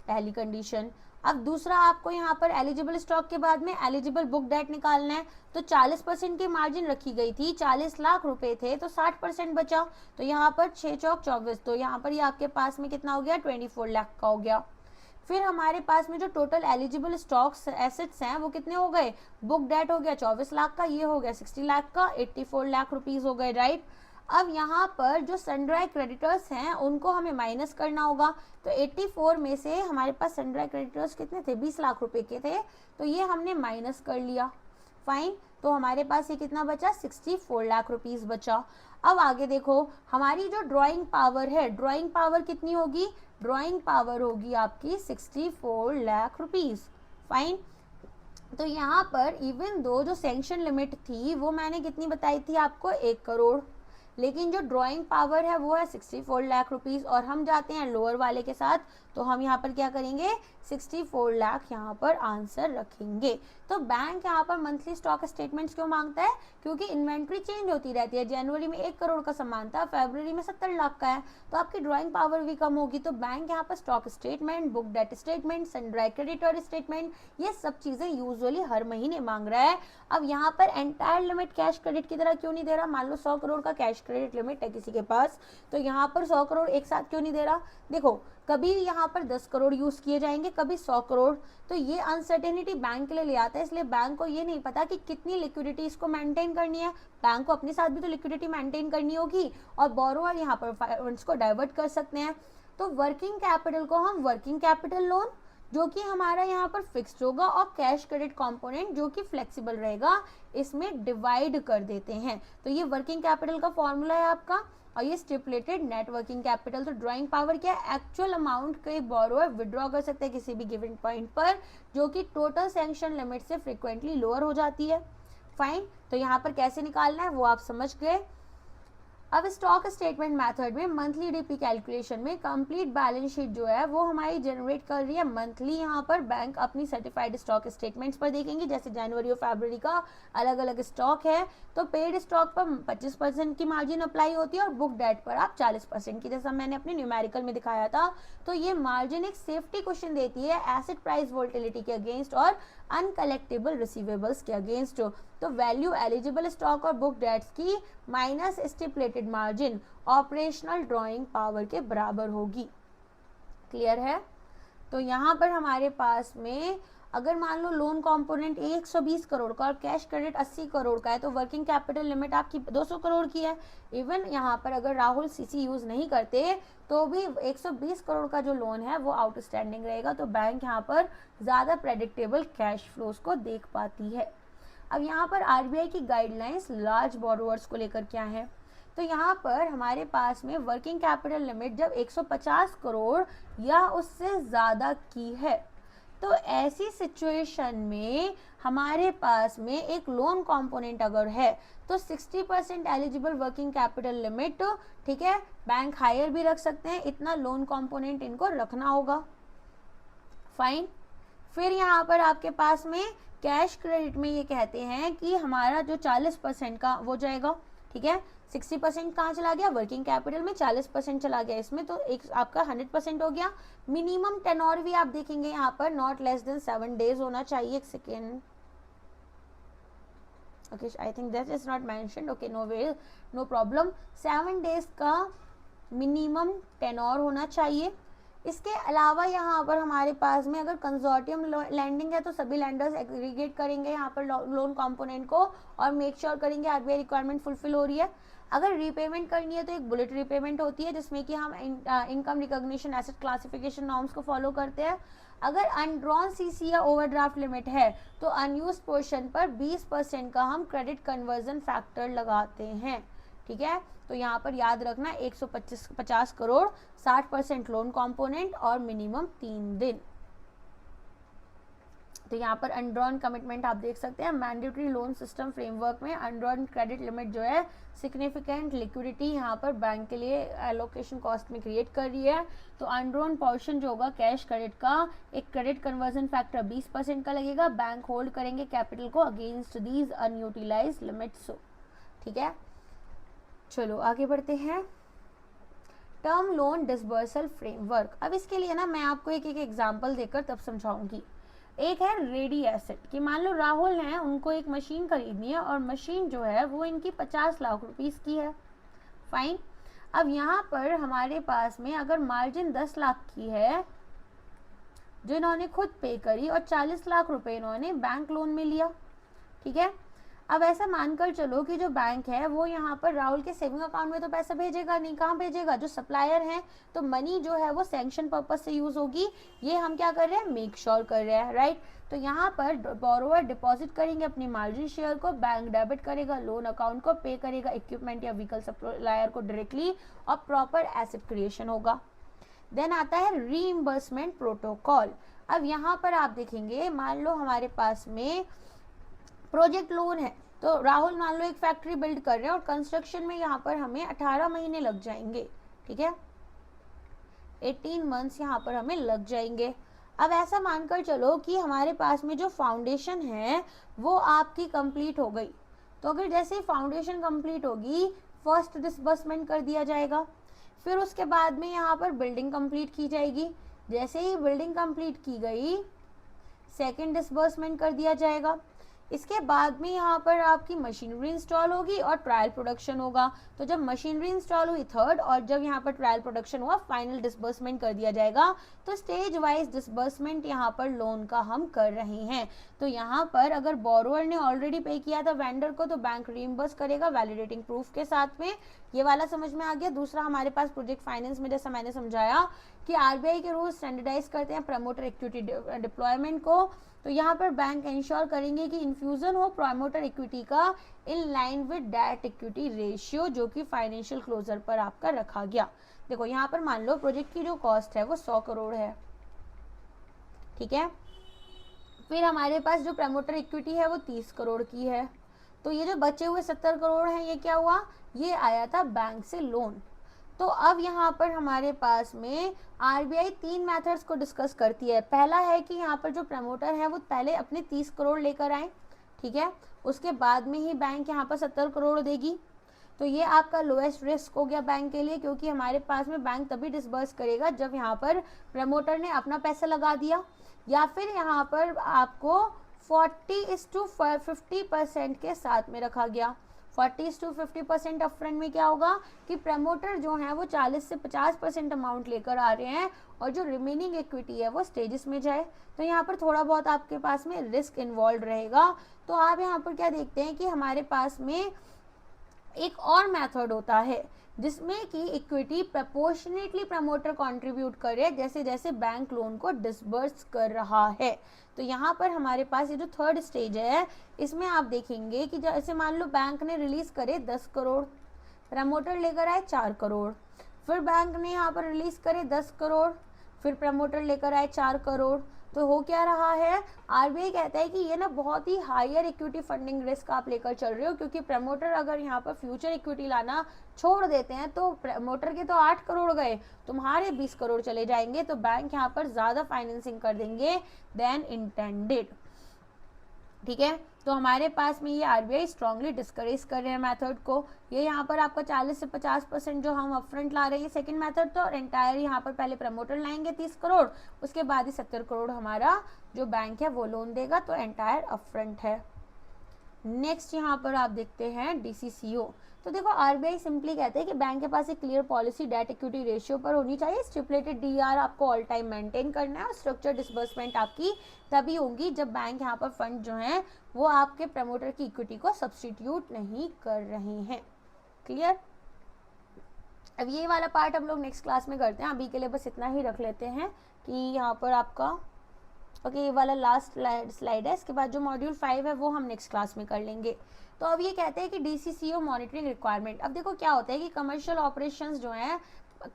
पहली कंडीशन। अब दूसरा, आपको यहाँ पर एलिजिबल स्टॉक के बाद में एलिजिबल बुक डेट निकालना है। तो 40% की मार्जिन रखी गई थी, 40 लाख रुपए थे, तो 60% बचा। तो यहाँ पर 6 चौक 24, तो यहाँ पर ये आपके पास में कितना हो गया? 24 लाख का हो गया। फिर हमारे पास में जो टोटल एलिजिबल स्टॉक्स एसेट्स हैं वो कितने हो गए? बुक डेट हो गया 24 लाख का, ये हो गया 60 लाख का, 84 लाख रुपीज हो गए, राइट। अब यहाँ पर जो सनड्राई क्रेडिटर्स हैं उनको हमें माइनस करना होगा। तो 84 में से हमारे पास सनड्राई क्रेडिटर्स कितने थे? 20 लाख रुपए के थे, तो ये हमने माइनस कर लिया, फाइन। तो हमारे पास ये कितना बचा? 64 लाख रुपीस बचा। अब आगे देखो, हमारी जो ड्राइंग पावर है, ड्राइंग पावर कितनी होगी? ड्राइंग पावर होगी आपकी 64 लाख रुपीस, फाइन। तो यहाँ पर इवन दो जो सैंक्शन लिमिट थी वो मैंने कितनी बताई थी आपको? 1 करोड़, लेकिन जो ड्राइंग पावर है वो है 64 लाख रुपीस, और हम जाते हैं लोअर वाले के साथ, तो हम यहाँ पर क्या करेंगे 64 लाख यहाँ पर आंसर रखेंगे। तो बैंक यहाँ पर मंथली स्टॉक स्टेटमेंट्स क्यों मांगता है, क्योंकि इन्वेंट्री चेंज होती रहती है। जनवरी में 1 करोड़ का सामान था, फरवरी में 70 लाख का है, तो आपकी ड्राइंग पावर भी कम होगी। तो बैंक यहाँ पर stock statement, book debt statement, sundry creditor statement, ये सब चीजें यूजुअली हर महीने मांग रहा है। अब यहाँ पर एंटायर लिमिट कैश क्रेडिट की तरह क्यों नहीं दे रहा, मान लो 100 करोड़ का कैश क्रेडिट लिमिट है किसी के पास, तो यहाँ पर 100 करोड़ एक साथ क्यों नहीं दे रहा। देखो कभी यहाँ पर 10 करोड़ यूज किए जाएंगे, कभी 100 करोड़, तो ये अनसर्टेनिटी बैंक के लिए ले आता है। इसलिए बैंक को ये नहीं पता कि कितनी लिक्विडिटी इसको मेंटेन करनी है। बैंक को अपने साथ भी तो लिक्विडिटी मेंटेन करनी होगी, और बोरोअर यहाँ पर फंड्स को डाइवर्ट कर सकते हैं। तो वर्किंग कैपिटल को हम वर्किंग कैपिटल लोन, जो कि हमारा यहाँ पर फिक्स्ड होगा, और कैश क्रेडिट कंपोनेंट जो कि फ्लेक्सिबल रहेगा, इसमें डिवाइड कर देते हैं। तो ये वर्किंग कैपिटल का फॉर्मूला है आपका, और ये स्टिपुलेटेड नेट वर्किंग कैपिटल। तो ड्राइंग पावर क्या है, एक्चुअल अमाउंट के बोरोअर विड्रॉ कर सकते हैं किसी भी गिवन पॉइंट पर, जो कि टोटल सैंक्शन लिमिट से फ्रीक्वेंटली लोअर हो जाती है। फाइन, तो यहाँ पर कैसे निकालना है वो आप समझ गए। अब स्टॉक स्टेटमेंट मेथड में मंथली डीपी कैलकुलेशन में कंप्लीट बैलेंस शीट जो है वो हमारी जनरेट कर रही है मंथली। यहाँ पर बैंक अपनी सर्टिफाइड स्टॉक स्टेटमेंट्स पर देखेंगे, जैसे जनवरी और फरवरी का अलग अलग स्टॉक है, तो पेड स्टॉक पर 25% की मार्जिन अप्लाई होती है, और बुक डेट पर आप 40% की, जैसा मैंने अपने न्यूमेरिकल में दिखाया था। तो ये मार्जिन एक सेफ्टी क्वेश्चन देती है एसेट प्राइस वोलेटिलिटी के अगेंस्ट और अनकलेक्टेबल रिसीवेबल्स के अगेंस्ट। तो वैल्यू एलिजिबल स्टॉक और बुक डेट्स की minus stipulated margin operational drawing power के बराबर होगी। क्लियर है। तो यहाँ पर हमारे पास में अगर मान लो लोन कंपोनेंट 120 करोड़ का और कैश क्रेडिट 80 करोड़ का है, तो वर्किंग कैपिटल लिमिट आपकी 200 करोड़ की है। इवन यहाँ पर अगर राहुल सीसी यूज नहीं करते तो भी 120 करोड़ का जो लोन है वो आउटस्टैंडिंग रहेगा। तो बैंक यहाँ पर ज़्यादा प्रेडिक्टेबल कैश फ्लोज को देख पाती है। अब यहाँ पर आरबीआई की गाइडलाइंस लार्ज बोरोअर्स को लेकर क्या है, तो यहाँ पर हमारे पास में वर्किंग कैपिटल लिमिट जब 150 करोड़ या उससे ज़्यादा की है, तो ऐसी सिचुएशन में हमारे पास में एक लोन कंपोनेंट अगर है तो 60% एलिजिबल वर्किंग कैपिटल लिमिट, ठीक है, बैंक हायर भी रख सकते हैं, इतना लोन कंपोनेंट इनको रखना होगा। फाइन, फिर यहाँ पर आपके पास में कैश क्रेडिट में ये कहते हैं कि हमारा जो 40% का वो जाएगा, ठीक है, 60% कहाँ चला गया, वर्किंग कैपिटल में 40% चला गया इसमें, तो एक आपका 100% हो गया। मिनिमम टेनोर भी आप देखेंगे यहाँ पर नॉट लेस देन 7 डेज होना चाहिए। एक second, okay, I think that is not mentioned, okay, no way, no problem, 7 days का मिनिमम टेनोर होना चाहिए। इसके अलावा यहाँ पर हमारे पास में अगर कंसोर्टियम लैंडिंग है तो सभी लैंडर्स एग्रीगेट करेंगे यहाँ पर लोन कंपोनेंट को और मेक श्योर करेंगे आरबीआई रिक्वायरमेंट फुलफिल हो रही है। अगर रीपेमेंट करनी है तो एक बुलेट रीपेमेंट होती है जिसमें कि हम income recognition asset classification norms को फॉलो करते हैं। अगर अनड्रॉन सीसी या ओवरड्राफ्ट लिमिट है तो अनयूज्ड पोर्शन पर 20% का हम क्रेडिट कन्वर्जन फैक्टर लगाते हैं, ठीक है। तो यहाँ पर याद रखना 150 करोड़, 60% लोन कंपोनेंट और मिनिमम 3 दिन। तो यहाँ पर अनड्रॉन कमिटमेंट आप देख सकते हैं, मैंडेटरी लोन सिस्टम फ्रेमवर्क में अनड्रॉन क्रेडिट लिमिट जो है सिग्निफिकेंट लिक्विडिटी यहाँ पर बैंक के लिए एलोकेशन कॉस्ट में क्रिएट कर रही है। तो अनड्रॉन पोर्शन जो होगा कैश क्रेडिट का, एक क्रेडिट कन्वर्जन फैक्टर 20% का लगेगा। बैंक होल्ड करेंगे कैपिटल को अगेंस्ट दीज अनयूटिलाइज्ड लिमिट्स, ठीक है। चलो आगे बढ़ते हैं। टर्म लोन डिसबर्सल फ्रेमवर्क, अब इसके लिए ना मैं आपको एक एक एग्जांपल देकर तब समझाऊंगी। एक है रेडी एसेट, कि मान लो राहुल हैं, उनको एक मशीन खरीदनी है और मशीन जो है वो इनकी 50 लाख रुपीस की है। फाइन, अब यहाँ पर हमारे पास में अगर मार्जिन 10 लाख की है जो इन्होंने खुद पे करी और 40 लाख रुपए इन्होंने बैंक लोन में लिया, ठीक है। अब ऐसा मानकर चलो कि जो बैंक है वो यहाँ पर राहुल के सेविंग अकाउंट में तो पैसा भेजेगा नहीं, कहाँ भेजेगा, जो सप्लायर हैं, तो मनी जो है वो सैंक्शन पर्पस से यूज होगी। ये हम क्या कर रहे हैं, मेक श्योर कर रहे हैं, राइट। तो यहाँ पर बोरोवर डिपॉजिट करेंगे अपनी मार्जिन शेयर को, बैंक डेबिट करेगा लोन अकाउंट को, पे करेगा इक्विपमेंट या व्हीकल सप्लायर को डायरेक्टली, और प्रॉपर एसेट क्रिएशन होगा। देन आता है रीइंबर्समेंट प्रोटोकॉल। अब यहाँ पर आप देखेंगे, मान लो हमारे पास में प्रोजेक्ट लोन है, तो राहुल मान लो एक फैक्ट्री बिल्ड कर रहे हैं और कंस्ट्रक्शन में यहाँ पर हमें 18 महीने लग जाएंगे, ठीक है। 18 मंथ्स यहाँ पर हमें लग जाएंगे। अब ऐसा मानकर चलो कि हमारे पास में जो फाउंडेशन है वो आपकी कंप्लीट हो गई, तो अगर जैसे ही फाउंडेशन कंप्लीट होगी फर्स्ट डिसबर्समेंट कर दिया जाएगा। फिर उसके बाद में यहाँ पर बिल्डिंग कंप्लीट की जाएगी, जैसे ही बिल्डिंग कंप्लीट की गई सेकेंड डिसबर्समेंट कर दिया जाएगा। इसके बाद में यहाँ पर आपकी मशीनरी इंस्टॉल होगी और ट्रायल प्रोडक्शन होगा। तो जब मशीनरी इंस्टॉल हुई थर्ड और जब यहाँ पर ट्रायल प्रोडक्शन हुआ फाइनल डिसबर्समेंट कर दिया जाएगा। तो स्टेज वाइज डिसबर्समेंट यहाँ पर लोन का हम कर रहे हैं। तो यहाँ पर अगर बोरोअर ने ऑलरेडी पे किया था वेंडर को तो बैंक रीइंबर्स करेगा वैलिडेटिंग प्रूफ के साथ में। ये वाला समझ में आ गया। दूसरा हमारे पास प्रोजेक्ट फाइनेंस में जैसा मैंने समझाया कि आरबीआई के रूल स्टैंडर्डाइज करते हैं प्रमोटर इक्विटी डिप्लॉयमेंट को। तो यहाँ पर बैंक इंश्योर करेंगे कि इन्फ्यूजन हो प्रमोटर इक्विटी का in line with debt equity ratio जो कि फाइनेंशियल क्लोजर पर आपका रखा गया। देखो यहाँ पर मान लो प्रोजेक्ट की जो कॉस्ट है वो 100 करोड़ है, ठीक है। फिर हमारे पास जो प्रमोटर इक्विटी है वो 30 करोड़ की है। तो ये जो बचे हुए 70 करोड़ हैं ये क्या हुआ, ये आया था बैंक से लोन। तो अब यहाँ पर हमारे पास में आरबीआई 3 मेथड्स को डिस्कस करती है। पहला है कि यहाँ पर जो प्रमोटर है वो पहले अपने 30 करोड़ लेकर आए, ठीक है, उसके बाद में ही बैंक यहाँ पर 70 करोड़ देगी। तो ये आपका लोएस्ट रिस्क हो गया बैंक के लिए, क्योंकि हमारे पास में बैंक तभी डिसबर्स करेगा जब यहाँ पर प्रमोटर ने अपना पैसा लगा दिया, या फिर यहाँ पर आपको 40:50% के साथ में रखा गया। 40:50% अपफ्रंट में क्या होगा कि प्रमोटर जो है वो 40 से 50% अमाउंट लेकर आ रहे हैं और जो रिमेनिंग इक्विटी है वो स्टेजेस में जाए। तो यहाँ पर थोड़ा बहुत आपके पास में रिस्क इन्वॉल्व रहेगा। तो आप यहाँ पर क्या देखते हैं कि हमारे पास में एक और मेथड होता है जिसमें कि इक्विटी प्रपोर्शनेटली प्रमोटर कंट्रीब्यूट करे जैसे जैसे बैंक लोन को डिसबर्स कर रहा है। तो यहाँ पर हमारे पास ये जो थर्ड स्टेज है इसमें आप देखेंगे कि जैसे मान लो बैंक ने रिलीज करे 10 करोड़, प्रमोटर लेकर आए 4 करोड़, फिर बैंक ने यहाँ पर रिलीज करे 10 करोड़, फिर प्रमोटर लेकर आए 4 करोड़। तो हो क्या रहा है, आरबीआई कहता है कि ये ना बहुत ही हायर इक्विटी फंडिंग रिस्क आप लेकर चल रहे हो, क्योंकि प्रमोटर अगर यहाँ पर फ्यूचर इक्विटी लाना छोड़ देते हैं तो प्रमोटर के तो 8 करोड़ गए, तुम्हारे 20 करोड़ चले जाएंगे। तो बैंक यहाँ पर ज़्यादा फाइनेंसिंग कर देंगे देन इंटेंडेड, ठीक है। तो हमारे पास में ये आरबीआई स्ट्रांगली डिस्करेज कर रहे हैं मेथड को। ये यहाँ पर आपका 40 से 50% जो हम अपफ्रंट ला रहे हैं सेकंड मेथड, तो एंटायर यहाँ पर पहले प्रमोटर लाएंगे 30 करोड़, उसके बाद ही 70 करोड़ हमारा जो बैंक है वो लोन देगा, तो एंटायर अपफ्रंट है। नेक्स्ट यहाँ पर आप देखते हैं डीसीसीओ। तो देखो आरबीआई सिंपली कहते हैं कि बैंक के पास एक clear policy debt equity ratio पर होनी चाहिए। स्टिपुलेटेड डीआर आपको ऑल टाइम मेंटेन करना है और स्ट्रक्चर डिसबर्समेंट आपकी तभी होगी जब बैंक यहाँ पर फंड जो है वो आपके प्रमोटर की इक्विटी को सब्सटीट्यूट नहीं कर रहे हैं। क्लियर। अब ये वाला पार्ट हम लोग नेक्स्ट क्लास में करते हैं, अभी के लिए बस इतना ही रख लेते हैं कि यहाँ पर आपका ये वाला लास्ट स्लाइड है। इसके बाद जो मॉड्यूल 5 है वो हम नेक्स्ट क्लास में कर लेंगे। तो अब ये कहते हैं कि डीसीसीओ मॉनिटरिंग रिक्वायरमेंट। अब देखो क्या होता है कि कमर्शियल ऑपरेशंस जो है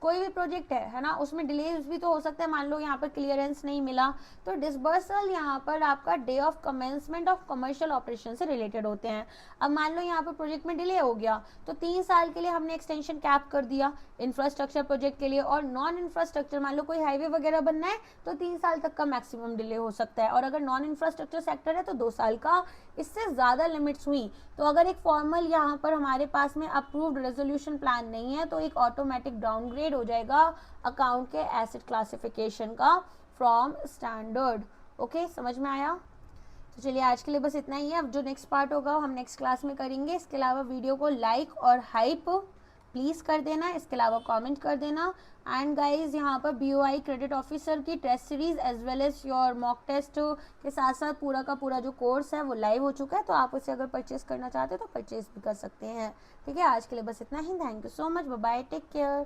कोई भी प्रोजेक्ट है ना, उसमें डिलेज भी तो हो सकता है। मान लो यहाँ पर क्लियरेंस नहीं मिला तो डिसबर्सल यहाँ पर आपका day of commencement of commercial operation से रिलेटेड होते हैं। अब मान लो यहाँ पर प्रोजेक्ट में डिले हो गया तो 3 साल के लिए हमने एक्सटेंशन कैप कर दिया इंफ्रास्ट्रक्चर प्रोजेक्ट के लिए, और नॉन इंफ्रास्ट्रक्चर मान लो कोई हाईवे वगैरह बनना है तो 3 साल तक का मैक्सिमम डिले हो सकता है, और अगर नॉन इंफ्रास्ट्रक्चर सेक्टर है तो 2 साल का। इससे ज़्यादा लिमिट्स हुई तो अगर एक फॉर्मल यहाँ पर हमारे पास में अप्रूव्ड रेजोल्यूशन प्लान नहीं है तो एक ऑटोमेटिक डाउनग्रेड हो जाएगा अकाउंट के एसेट क्लासिफिकेशन का फ्रॉम स्टैंडर्ड। ओके, समझ में आया। तो चलिए आज के लिए बस इतना ही है। अब जो नेक्स्ट पार्ट होगा हम नेक्स्ट क्लास में करेंगे। इसके अलावा वीडियो को लाइक और हाइप प्लीज़ कर देना, इसके अलावा कमेंट कर देना। एंड गाइज यहाँ पर बीओआई क्रेडिट ऑफिसर की test series as well as your mock test के साथ साथ पूरा का पूरा जो कोर्स है वो लाइव हो चुका है, तो आप उसे अगर परचेज करना चाहते हो तो परचेज भी कर सकते हैं। ठीक है, आज के लिए बस इतना ही। Thank you so much, bye bye, take care.